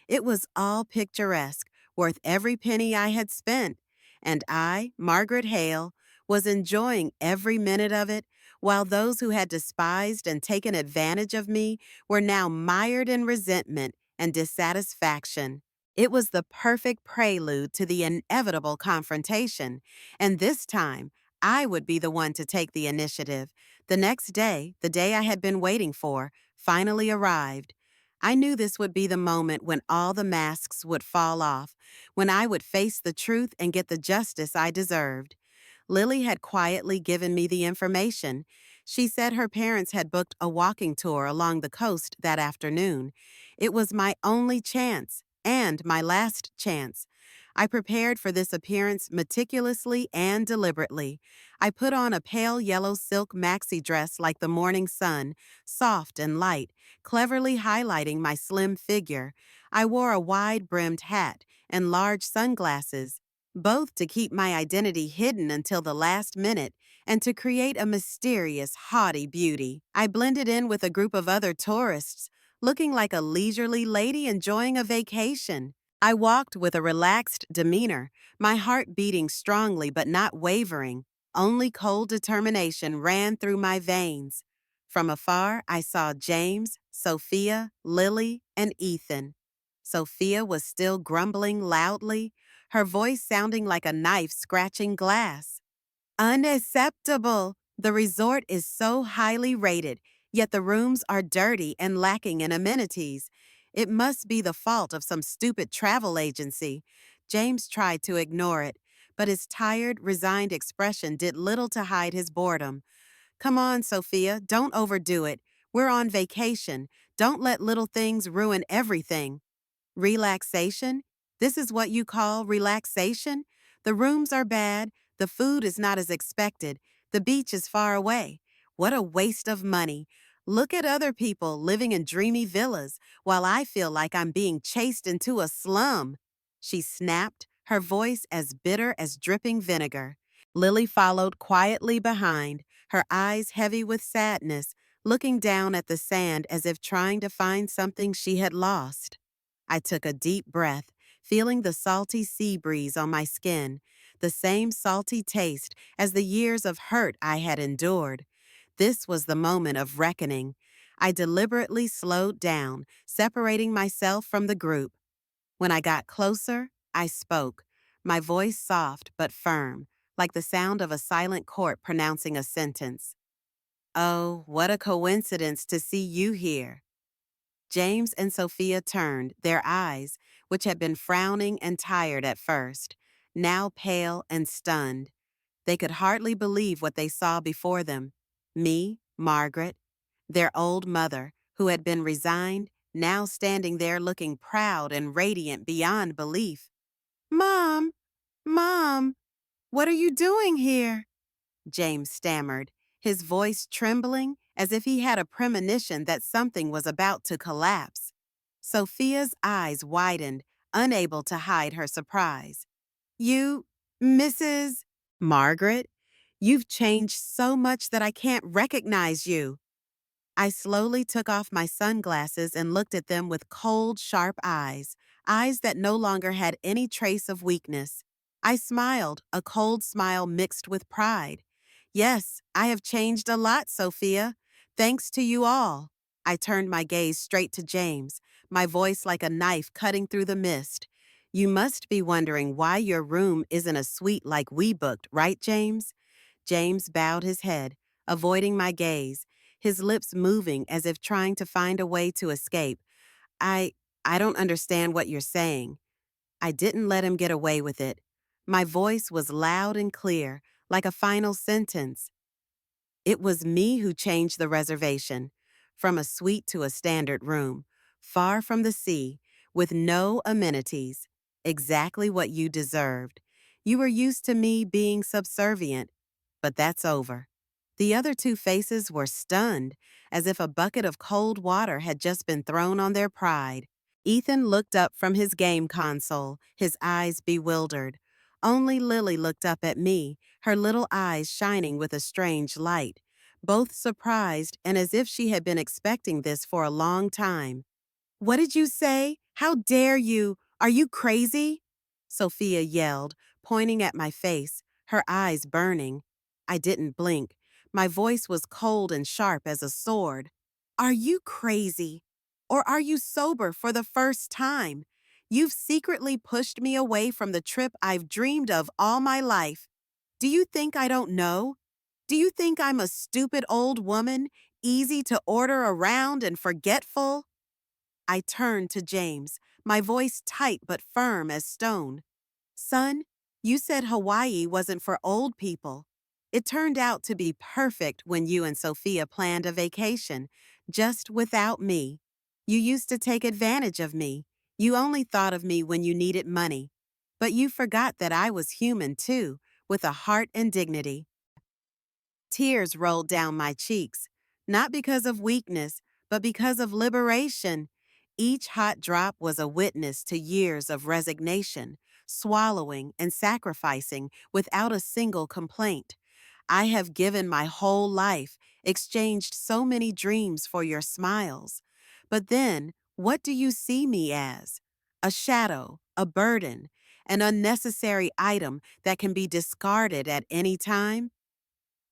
It was all picturesque, worth every penny I had spent, and I, Margaret Hale, was enjoying every minute of it, while those who had despised and taken advantage of me were now mired in resentment and dissatisfaction. It was the perfect prelude to the inevitable confrontation, and this time, I would be the one to take the initiative. The next day, the day I had been waiting for, finally arrived. I knew this would be the moment when all the masks would fall off, when I would face the truth and get the justice I deserved. Lily had quietly given me the information. She said her parents had booked a walking tour along the coast that afternoon. It was my only chance, and my last chance. I prepared for this appearance meticulously and deliberately. I put on a pale yellow silk maxi dress like the morning sun, soft and light, cleverly highlighting my slim figure. I wore a wide-brimmed hat and large sunglasses. both to keep my identity hidden until the last minute and to create a mysterious, haughty beauty. I blended in with a group of other tourists, looking like a leisurely lady enjoying a vacation. I walked with a relaxed demeanor, my heart beating strongly but not wavering. Only cold determination ran through my veins. From afar, I saw James, Sophia, Lily, and Ethan. Sophia was still grumbling loudly, her voice sounding like a knife scratching glass. Unacceptable! The resort is so highly rated, yet the rooms are dirty and lacking in amenities. It must be the fault of some stupid travel agency. James tried to ignore it, but his tired, resigned expression did little to hide his boredom. Come on, Sophia, don't overdo it. We're on vacation. Don't let little things ruin everything. Relaxation? This is what you call relaxation? The rooms are bad, the food is not as expected, the beach is far away. What a waste of money. Look at other people living in dreamy villas while I feel like I'm being chased into a slum. She snapped, her voice as bitter as dripping vinegar. Lily followed quietly behind, her eyes heavy with sadness, looking down at the sand as if trying to find something she had lost. I took a deep breath, feeling the salty sea breeze on my skin, the same salty taste as the years of hurt I had endured. This was the moment of reckoning. I deliberately slowed down, separating myself from the group. When I got closer, I spoke, my voice soft but firm, like the sound of a silent court pronouncing a sentence. Oh, what a coincidence to see you here. James and Sophia turned, their eyes, which had been frowning and tired at first, now pale and stunned. They could hardly believe what they saw before them. Me, Margaret, their old mother, who had been resigned, now standing there looking proud and radiant beyond belief. Mom, Mom, what are you doing here? James stammered, his voice trembling as if he had a premonition that something was about to collapse. Sophia's eyes widened, unable to hide her surprise. You, Mrs. Margaret, you've changed so much that I can't recognize you. I slowly took off my sunglasses and looked at them with cold, sharp eyes, eyes that no longer had any trace of weakness. I smiled, a cold smile mixed with pride. Yes, I have changed a lot, Sophia. Thanks to you all. I turned my gaze straight to James, my voice like a knife cutting through the mist. You must be wondering why your room isn't a suite like we booked, right, James? James bowed his head, avoiding my gaze, his lips moving as if trying to find a way to escape. I I don't understand what you're saying. I didn't let him get away with it. My voice was loud and clear, like a final sentence. It was me who changed the reservation, from a suite to a standard room, far from the sea, with no amenities. Exactly what you deserved. You were used to me being subservient, but that's over. The other two faces were stunned, as if a bucket of cold water had just been thrown on their pride. Ethan looked up from his game console, his eyes bewildered. Only Lily looked up at me, her little eyes shining with a strange light, both surprised and as if she had been expecting this for a long time. What did you say? How dare you? Are you crazy? Sophia yelled, pointing at my face, her eyes burning. I didn't blink. My voice was cold and sharp as a sword. Are you crazy? Or are you sober for the first time? You've secretly pushed me away from the trip I've dreamed of all my life. Do you think I don't know? Do you think I'm a stupid old woman, easy to order around and forgetful? I turned to James, my voice tight but firm as stone. Son, you said Hawaii wasn't for old people. It turned out to be perfect when you and Sophia planned a vacation, just without me. You used to take advantage of me. You only thought of me when you needed money. But you forgot that I was human too, with a heart and dignity. Tears rolled down my cheeks, not because of weakness, but because of liberation. Each hot drop was a witness to years of resignation, swallowing and sacrificing without a single complaint. I have given my whole life, exchanged so many dreams for your smiles. But then, what do you see me as? A shadow, a burden, an unnecessary item that can be discarded at any time?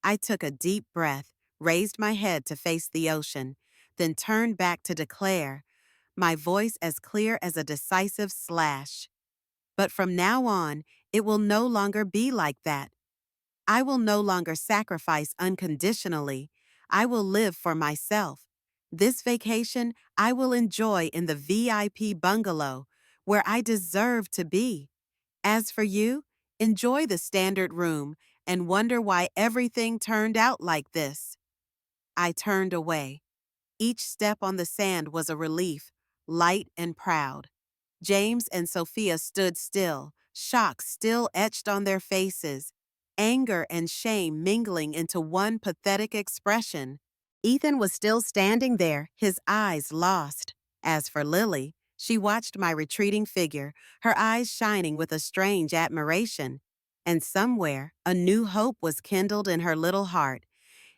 I took a deep breath, raised my head to face the ocean, then turned back to declare, my voice as clear as a decisive slash. But from now on, it will no longer be like that. I will no longer sacrifice unconditionally. I will live for myself. This vacation I will enjoy in the VIP bungalow, where I deserve to be. As for you, enjoy the standard room and wonder why everything turned out like this. I turned away. Each step on the sand was a relief, light and proud. James and Sophia stood still, shock still etched on their faces, anger and shame mingling into one pathetic expression. Ethan was still standing there, his eyes lost. As for Lily, she watched my retreating figure, her eyes shining with a strange admiration. And somewhere, a new hope was kindled in her little heart.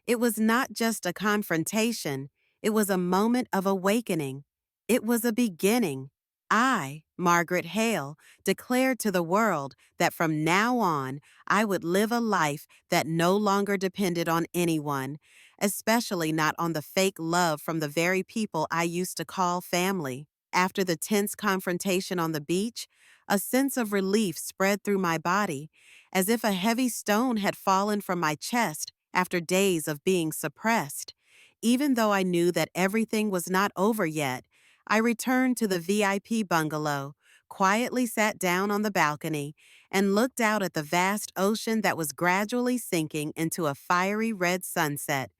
It was not just a confrontation, it was a moment of awakening. It was a beginning. I, Margaret Hale, declared to the world that from now on I would live a life that no longer depended on anyone, especially not on the fake love from the very people I used to call family. After the tense confrontation on the beach, a sense of relief spread through my body, as if a heavy stone had fallen from my chest after days of being suppressed. Even though I knew that everything was not over yet, I returned to the VIP bungalow, quietly sat down on the balcony, and looked out at the vast ocean that was gradually sinking into a fiery red sunset.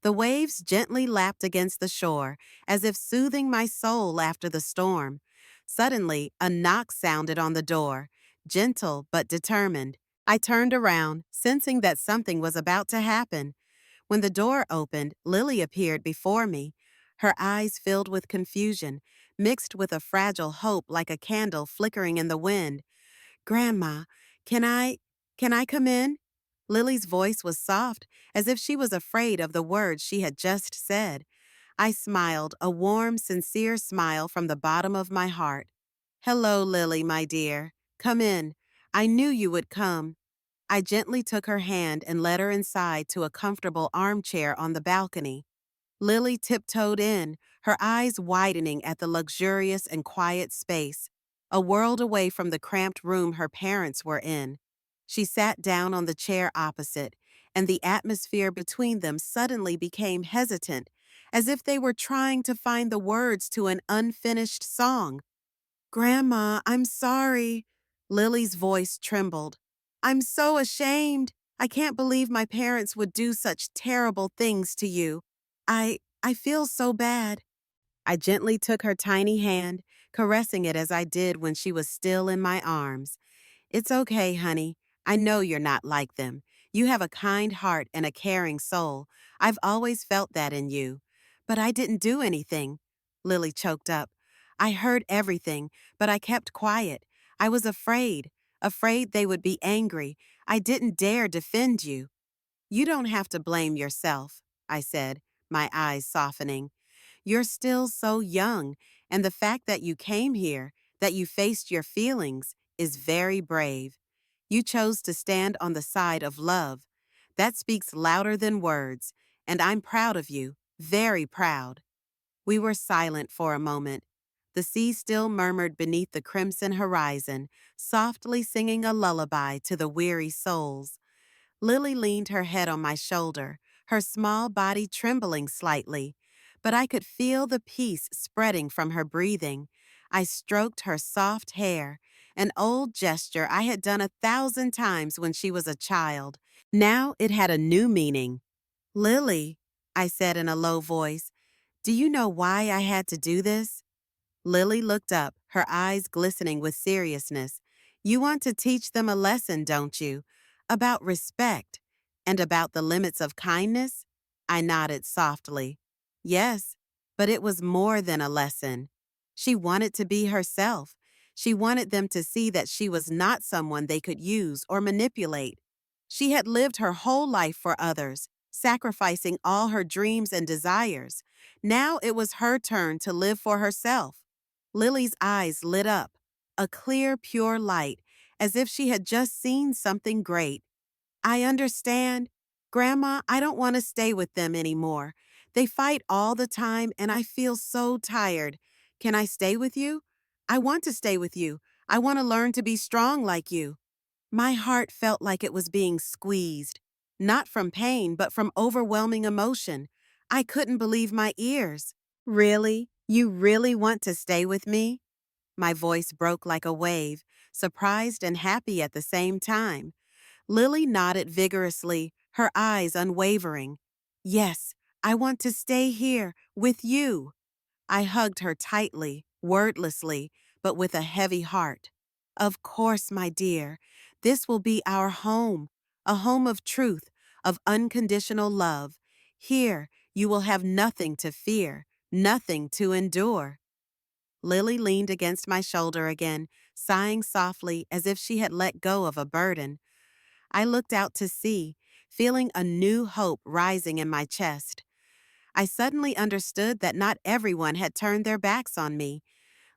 The waves gently lapped against the shore, as if soothing my soul after the storm. Suddenly, a knock sounded on the door, gentle but determined. I turned around, sensing that something was about to happen. When the door opened, Lily appeared before me, her eyes filled with confusion, mixed with a fragile hope like a candle flickering in the wind. Grandma, can I, can I come in? Lily's voice was soft, as if she was afraid of the words she had just said. I smiled, a warm, sincere smile from the bottom of my heart. Hello, Lily, my dear. Come in. I knew you would come. I gently took her hand and led her inside to a comfortable armchair on the balcony. Lily tiptoed in, her eyes widening at the luxurious and quiet space, a world away from the cramped room her parents were in. She sat down on the chair opposite, and the atmosphere between them suddenly became hesitant, as if they were trying to find the words to an unfinished song. Grandma, I'm sorry. Lily's voice trembled. I'm so ashamed. I can't believe my parents would do such terrible things to you. I feel so bad. I gently took her tiny hand, caressing it as I did when she was still in my arms. It's okay, honey. I know you're not like them. You have a kind heart and a caring soul. I've always felt that in you. But I didn't do anything. Lily choked up. I heard everything, but I kept quiet. I was afraid they would be angry. I didn't dare defend you. You don't have to blame yourself, I said, my eyes softening. You're still so young, and the fact that you came here, that you faced your feelings, is very brave. You chose to stand on the side of love. That speaks louder than words, and I'm proud of you, very proud. We were silent for a moment. The sea still murmured beneath the crimson horizon, softly singing a lullaby to the weary souls. Lily leaned her head on my shoulder, her small body trembling slightly, but I could feel the peace spreading from her breathing. I stroked her soft hair, an old gesture I had done 1,000 times when she was a child. Now it had a new meaning. Lily, I said in a low voice, do you know why I had to do this? Lily looked up, her eyes glistening with seriousness. You want to teach them a lesson, don't you? About respect and about the limits of kindness? I nodded softly. Yes, but it was more than a lesson. She wanted to be herself. She wanted them to see that she was not someone they could use or manipulate. She had lived her whole life for others, sacrificing all her dreams and desires. Now it was her turn to live for herself. Lily's eyes lit up, a clear, pure light, as if she had just seen something great. I understand. Grandma, I don't want to stay with them anymore. They fight all the time and I feel so tired. Can I stay with you? I want to stay with you. I want to learn to be strong like you. My heart felt like it was being squeezed, not from pain, but from overwhelming emotion. I couldn't believe my ears. Really? You really want to stay with me? My voice broke like a wave, surprised and happy at the same time. Lily nodded vigorously, her eyes unwavering. Yes, I want to stay here, with you. I hugged her tightly, wordlessly, but with a heavy heart. Of course, my dear, this will be our home, a home of truth, of unconditional love. Here, you will have nothing to fear, nothing to endure. Lily leaned against my shoulder again, sighing softly as if she had let go of a burden. I looked out to sea, feeling a new hope rising in my chest. I suddenly understood that not everyone had turned their backs on me.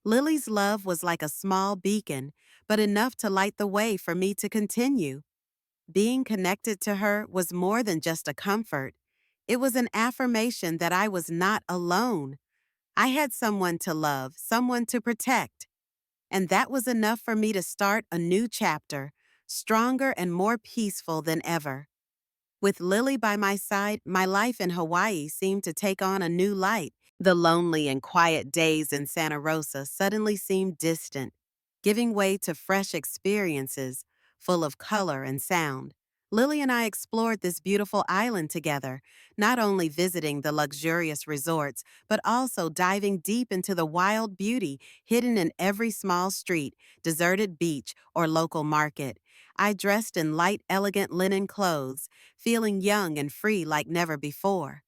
Lily's love was like a small beacon, but enough to light the way for me to continue. Being connected to her was more than just a comfort. It was an affirmation that I was not alone. I had someone to love, someone to protect. And that was enough for me to start a new chapter, stronger and more peaceful than ever. With Lily by my side, my life in Hawaii seemed to take on a new light. The lonely and quiet days in Santa Rosa suddenly seemed distant, giving way to fresh experiences full of color and sound. Lily and I explored this beautiful island together, not only visiting the luxurious resorts, but also diving deep into the wild beauty hidden in every small street, deserted beach, or local market. I dressed in light, elegant linen clothes, feeling young and free like never before.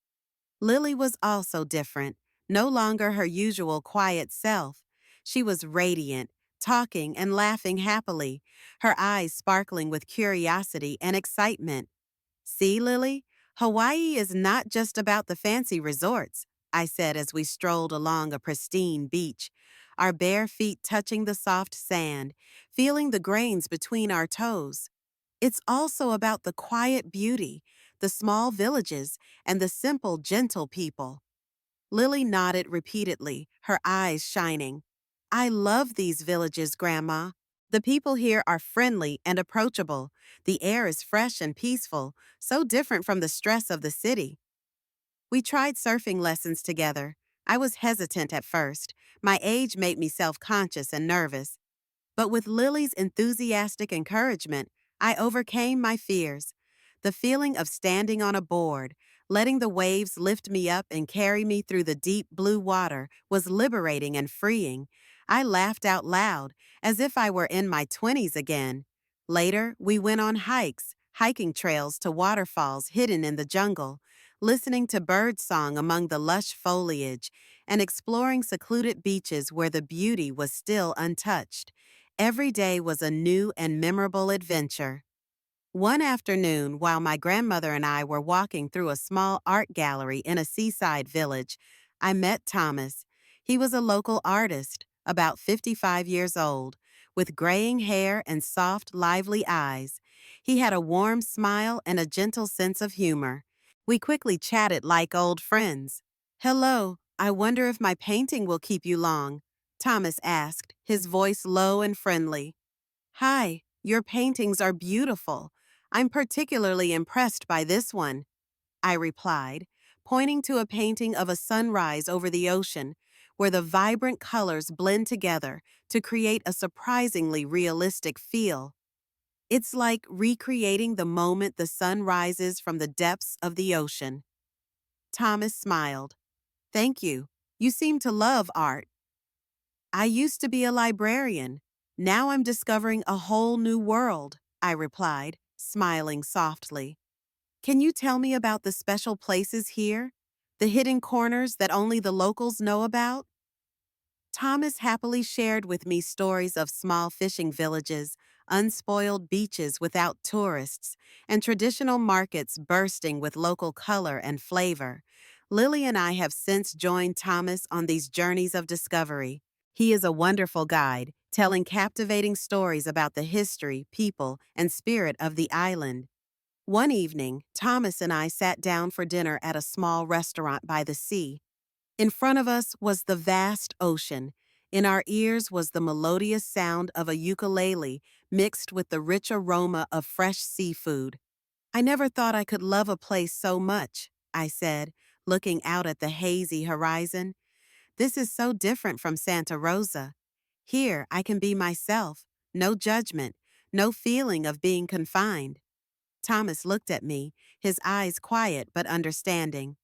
Lily was also different, no longer her usual quiet self. She was radiant, talking and laughing happily, her eyes sparkling with curiosity and excitement. See, Lily, Hawaii is not just about the fancy resorts, I said as we strolled along a pristine beach, our bare feet touching the soft sand, feeling the grains between our toes. It's also about the quiet beauty, the small villages, and the simple, gentle people. Lily nodded repeatedly, her eyes shining. I love these villages, Grandma. The people here are friendly and approachable. The air is fresh and peaceful, so different from the stress of the city. We tried surfing lessons together. I was hesitant at first. My age made me self-conscious and nervous. But with Lily's enthusiastic encouragement, I overcame my fears. The feeling of standing on a board, letting the waves lift me up and carry me through the deep blue water was liberating and freeing. I laughed out loud, as if I were in my 20s again. Later, we went on hikes, hiking trails to waterfalls hidden in the jungle, listening to birdsong among the lush foliage, and exploring secluded beaches where the beauty was still untouched. Every day was a new and memorable adventure. One afternoon, while my grandmother and I were walking through a small art gallery in a seaside village, I met Thomas. He was a local artist, about 55 years old, with graying hair and soft, lively eyes. He had a warm smile and a gentle sense of humor. We quickly chatted like old friends. "Hello, I wonder if my painting will keep you long," Thomas asked, his voice low and friendly. "Hi, your paintings are beautiful. I'm particularly impressed by this one," I replied, pointing to a painting of a sunrise over the ocean, where the vibrant colors blend together to create a surprisingly realistic feel. It's like recreating the moment the sun rises from the depths of the ocean. Thomas smiled. "Thank you. You seem to love art." "I used to be a librarian. Now I'm discovering a whole new world," I replied, smiling softly. "Can you tell me about the special places here? The hidden corners that only the locals know about?" Thomas happily shared with me stories of small fishing villages, unspoiled beaches without tourists, and traditional markets bursting with local color and flavor. Lily and I have since joined Thomas on these journeys of discovery. He is a wonderful guide, telling captivating stories about the history, people, and spirit of the island. One evening, Thomas and I sat down for dinner at a small restaurant by the sea. In front of us was the vast ocean. In our ears was the melodious sound of a ukulele mixed with the rich aroma of fresh seafood. I never thought I could love a place so much, I said, looking out at the hazy horizon. This is so different from Santa Rosa. Here I can be myself, no judgment, no feeling of being confined. Thomas looked at me, his eyes quiet but understanding.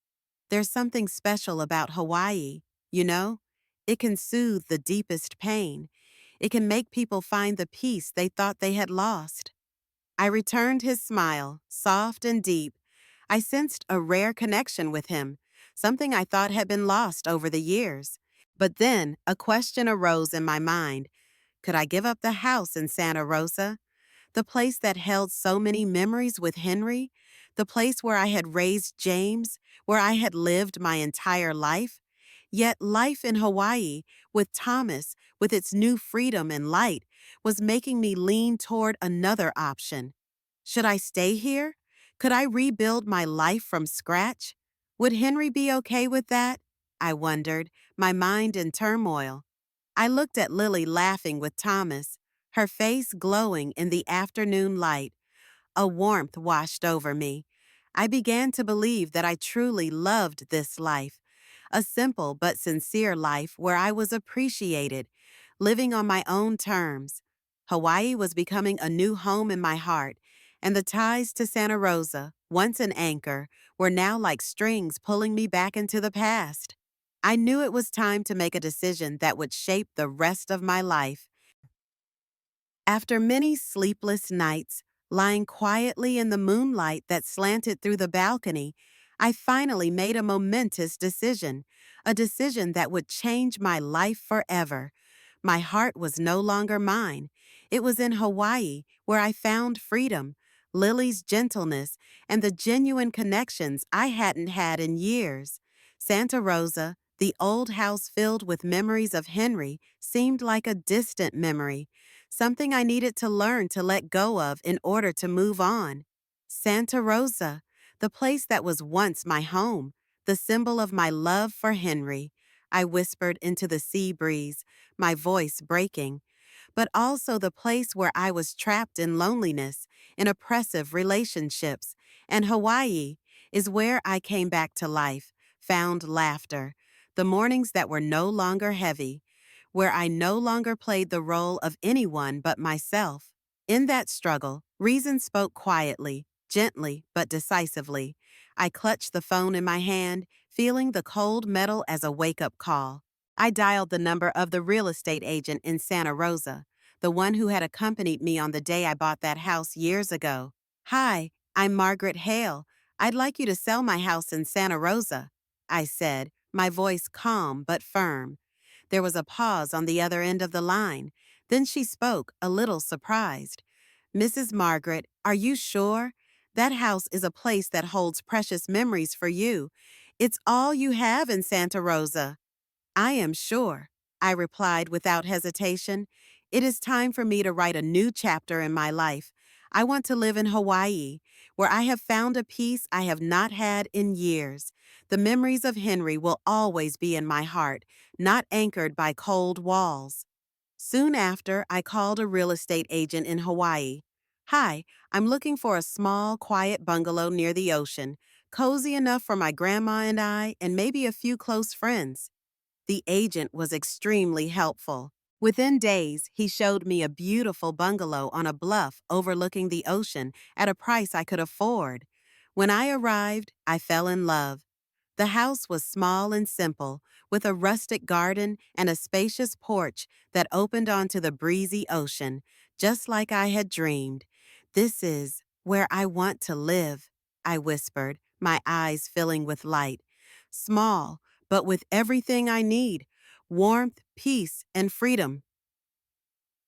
There's something special about Hawaii, you know? It can soothe the deepest pain. It can make people find the peace they thought they had lost. I returned his smile, soft and deep. I sensed a rare connection with him, something I thought had been lost over the years. But then a question arose in my mind. Could I give up the house in Santa Rosa? The place that held so many memories with Henry, the place where I had raised James, where I had lived my entire life. Yet life in Hawaii, with Thomas, with its new freedom and light, was making me lean toward another option. Should I stay here? Could I rebuild my life from scratch? Would Henry be okay with that? I wondered, my mind in turmoil. I looked at Lily laughing with Thomas, her face glowing in the afternoon light. A warmth washed over me. I began to believe that I truly loved this life, a simple but sincere life where I was appreciated, living on my own terms. Hawaii was becoming a new home in my heart, and the ties to Santa Rosa, once an anchor, were now like strings pulling me back into the past. I knew it was time to make a decision that would shape the rest of my life. After many sleepless nights, lying quietly in the moonlight that slanted through the balcony, I finally made a momentous decision, a decision that would change my life forever. My heart was no longer mine. It was in Hawaii, where I found freedom, Lily's gentleness, and the genuine connections I hadn't had in years. Santa Rosa, the old house filled with memories of Henry, seemed like a distant memory, something I needed to learn to let go of in order to move on. Santa Rosa, the place that was once my home, the symbol of my love for Henry. I whispered into the sea breeze, my voice breaking, but also the place where I was trapped in loneliness, in oppressive relationships. And Hawaii is where I came back to life, found laughter, the mornings that were no longer heavy, where I no longer played the role of anyone but myself. In that struggle, reason spoke quietly, gently, but decisively. I clutched the phone in my hand, feeling the cold metal as a wake-up call. I dialed the number of the real estate agent in Santa Rosa, the one who had accompanied me on the day I bought that house years ago. "Hi, I'm Margaret Hale. I'd like you to sell my house in Santa Rosa," I said, my voice calm but firm. There was a pause on the other end of the line. Then she spoke, a little surprised. "Mrs. Margaret, are you sure? That house is a place that holds precious memories for you. It's all you have in Santa Rosa." "I am sure," I replied without hesitation. "It is time for me to write a new chapter in my life. I want to live in Hawaii, where I have found a peace I have not had in years. The memories of Henry will always be in my heart, not anchored by cold walls." Soon after, I called a real estate agent in Hawaii. "Hi, I'm looking for a small, quiet bungalow near the ocean, cozy enough for my grandma and I, and maybe a few close friends." The agent was extremely helpful. Within days, he showed me a beautiful bungalow on a bluff overlooking the ocean at a price I could afford. When I arrived, I fell in love. The house was small and simple, with a rustic garden and a spacious porch that opened onto the breezy ocean, just like I had dreamed. "This is where I want to live," I whispered, my eyes filling with light. "Small, but with everything I need. warmth, peace, and freedom.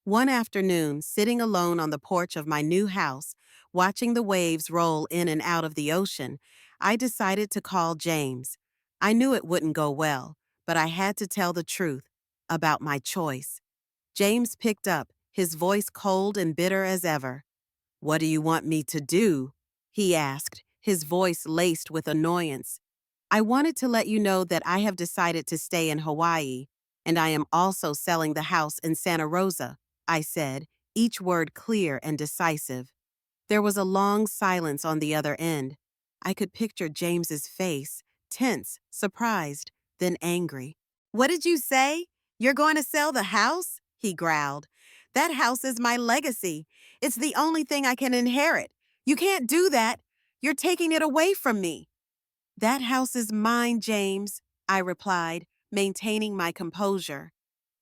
One afternoon, sitting alone on the porch of my new house, watching the waves roll in and out of the ocean, I decided to call James. I knew it wouldn't go well, but I had to tell the truth about my choice. James picked up, his voice cold and bitter as ever. "What do you want me to do?" he asked, his voice laced with annoyance. "I wanted to let you know that I have decided to stay in Hawaii, and I am also selling the house in Santa Rosa," I said, each word clear and decisive. There was a long silence on the other end. I could picture James's face, tense, surprised, then angry. "What did you say? You're going to sell the house?" he growled. "That house is my legacy. It's the only thing I can inherit. You can't do that. You're taking it away from me." "That house is mine, James," I replied, maintaining my composure.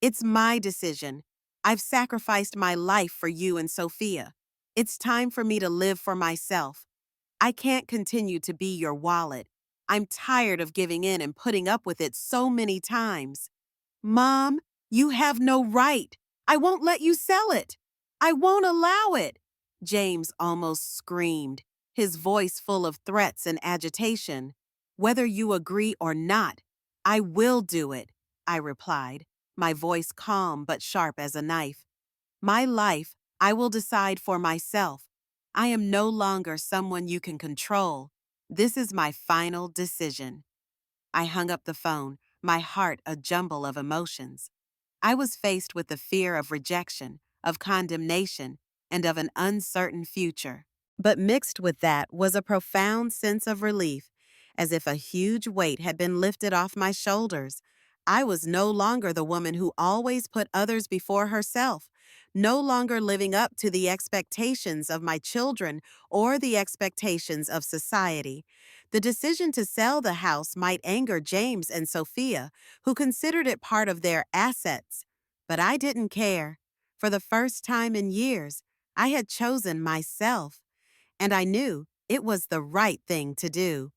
"It's my decision. I've sacrificed my life for you and Sophia. It's time for me to live for myself. I can't continue to be your wallet. I'm tired of giving in and putting up with it so many times." "Mom, you have no right. I won't let you sell it. I won't allow it," James almost screamed, his voice full of threats and agitation. "Whether you agree or not, I will do it," I replied, my voice calm but sharp as a knife. "My life, I will decide for myself. I am no longer someone you can control. This is my final decision." I hung up the phone, my heart a jumble of emotions. I was faced with the fear of rejection, of condemnation, and of an uncertain future. But mixed with that was a profound sense of relief, as if a huge weight had been lifted off my shoulders. I was no longer the woman who always put others before herself, no longer living up to the expectations of my children or the expectations of society. The decision to sell the house might anger James and Sophia, who considered it part of their assets. But I didn't care. For the first time in years, I had chosen myself, and I knew it was the right thing to do.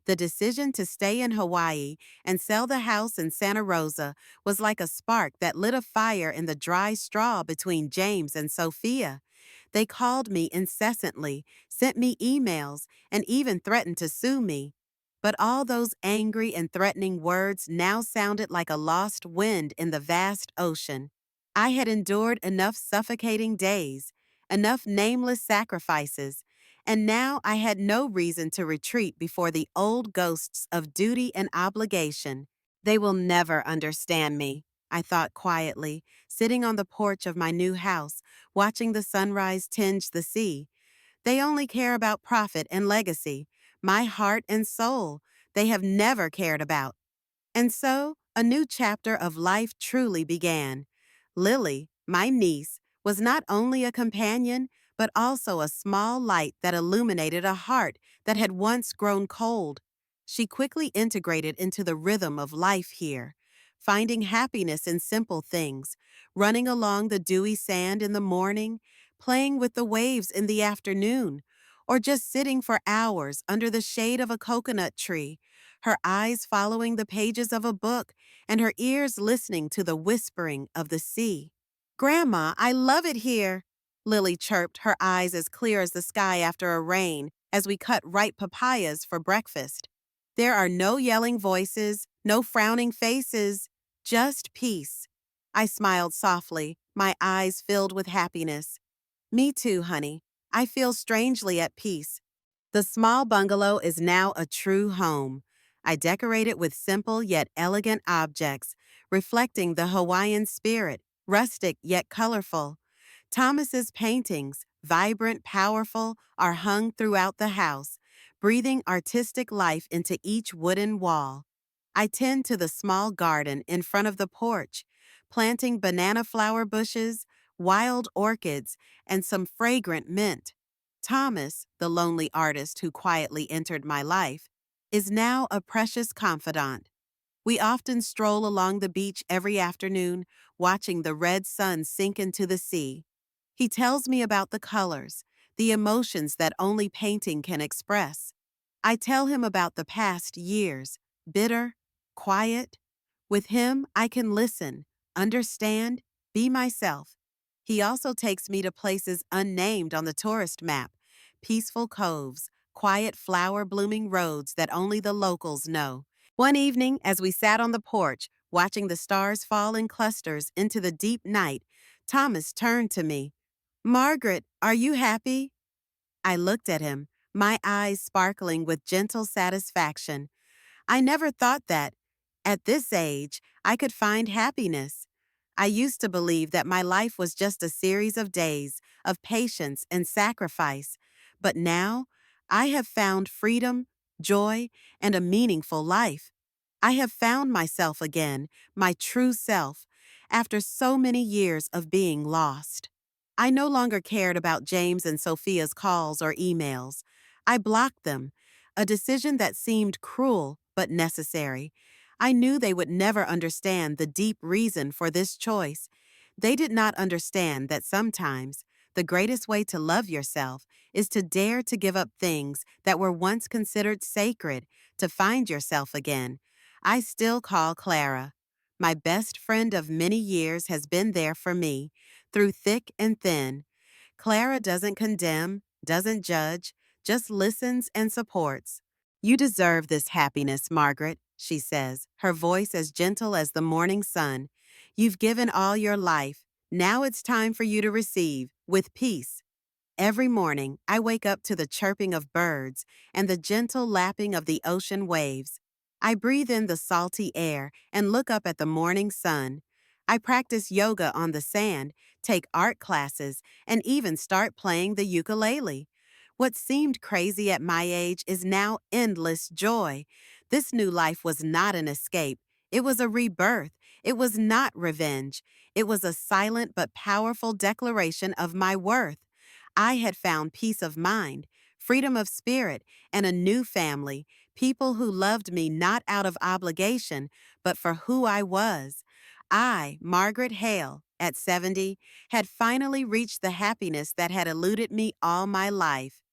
The decision to stay in Hawaii and sell the house in Santa Rosa was like a spark that lit a fire in the dry straw between James and Sophia. They called me incessantly, sent me emails, and even threatened to sue me. But all those angry and threatening words now sounded like a lost wind in the vast ocean. I had endured enough suffocating days, enough nameless sacrifices, and now I had no reason to retreat before the old ghosts of duty and obligation. "They will never understand me," I thought quietly, sitting on the porch of my new house, watching the sunrise tinge the sea. "They only care about profit and legacy. My heart and soul, they have never cared about." And so, a new chapter of life truly began. Lily, my niece, was not only a companion, but also a small light that illuminated a heart that had once grown cold. She quickly integrated into the rhythm of life here, finding happiness in simple things, running along the dewy sand in the morning, playing with the waves in the afternoon, or just sitting for hours under the shade of a coconut tree, her eyes following the pages of a book and her ears listening to the whispering of the sea. "Grandma, I love it here," Lily chirped, her eyes as clear as the sky after a rain, as we cut ripe papayas for breakfast. "There are no yelling voices, no frowning faces, just peace." I smiled softly, my eyes filled with happiness. "Me too, honey. I feel strangely at peace." The small bungalow is now a true home. I decorate it with simple yet elegant objects, reflecting the Hawaiian spirit, rustic yet colorful. Thomas's paintings, vibrant, powerful, are hung throughout the house, breathing artistic life into each wooden wall. I tend to the small garden in front of the porch, planting banana flower bushes, wild orchids, and some fragrant mint. Thomas, the lonely artist who quietly entered my life, is now a precious confidant. We often stroll along the beach every afternoon, watching the red sun sink into the sea. He tells me about the colors, the emotions that only painting can express. I tell him about the past years, bitter, quiet, With him, I can listen, understand, be myself. He also takes me to places unnamed on the tourist map, peaceful coves, quiet flower blooming roads that only the locals know. One evening, as we sat on the porch, watching the stars fall in clusters into the deep night, Thomas turned to me. Margaret, are you happy? I looked at him, my eyes sparkling with gentle satisfaction. I never thought that, at this age, I could find happiness. I used to believe that my life was just a series of days of patience and sacrifice, but now I have found freedom, joy, and a meaningful life. I have found myself again, my true self, after so many years of being lost. I no longer cared about James and Sophia's calls or emails. I blocked them, a decision that seemed cruel but necessary. I knew they would never understand the deep reason for this choice. They did not understand that sometimes the greatest way to love yourself is to dare to give up things that were once considered sacred to find yourself again. I still call Clara. My best friend of many years has been there for me, through thick and thin. Clara doesn't condemn, doesn't judge, just listens and supports. You deserve this happiness, Margaret, she says, her voice as gentle as the morning sun. You've given all your life. Now it's time for you to receive, with peace. Every morning, I wake up to the chirping of birds and the gentle lapping of the ocean waves. I breathe in the salty air and look up at the morning sun. I practice yoga on the sand, take art classes, and even start playing the ukulele. What seemed crazy at my age is now endless joy. This new life was not an escape. It was a rebirth. It was not revenge. It was a silent but powerful declaration of my worth. I had found peace of mind, freedom of spirit, and a new family, people who loved me not out of obligation, but for who I was. I, Margaret Hale, at 70, had finally reached the happiness that had eluded me all my life.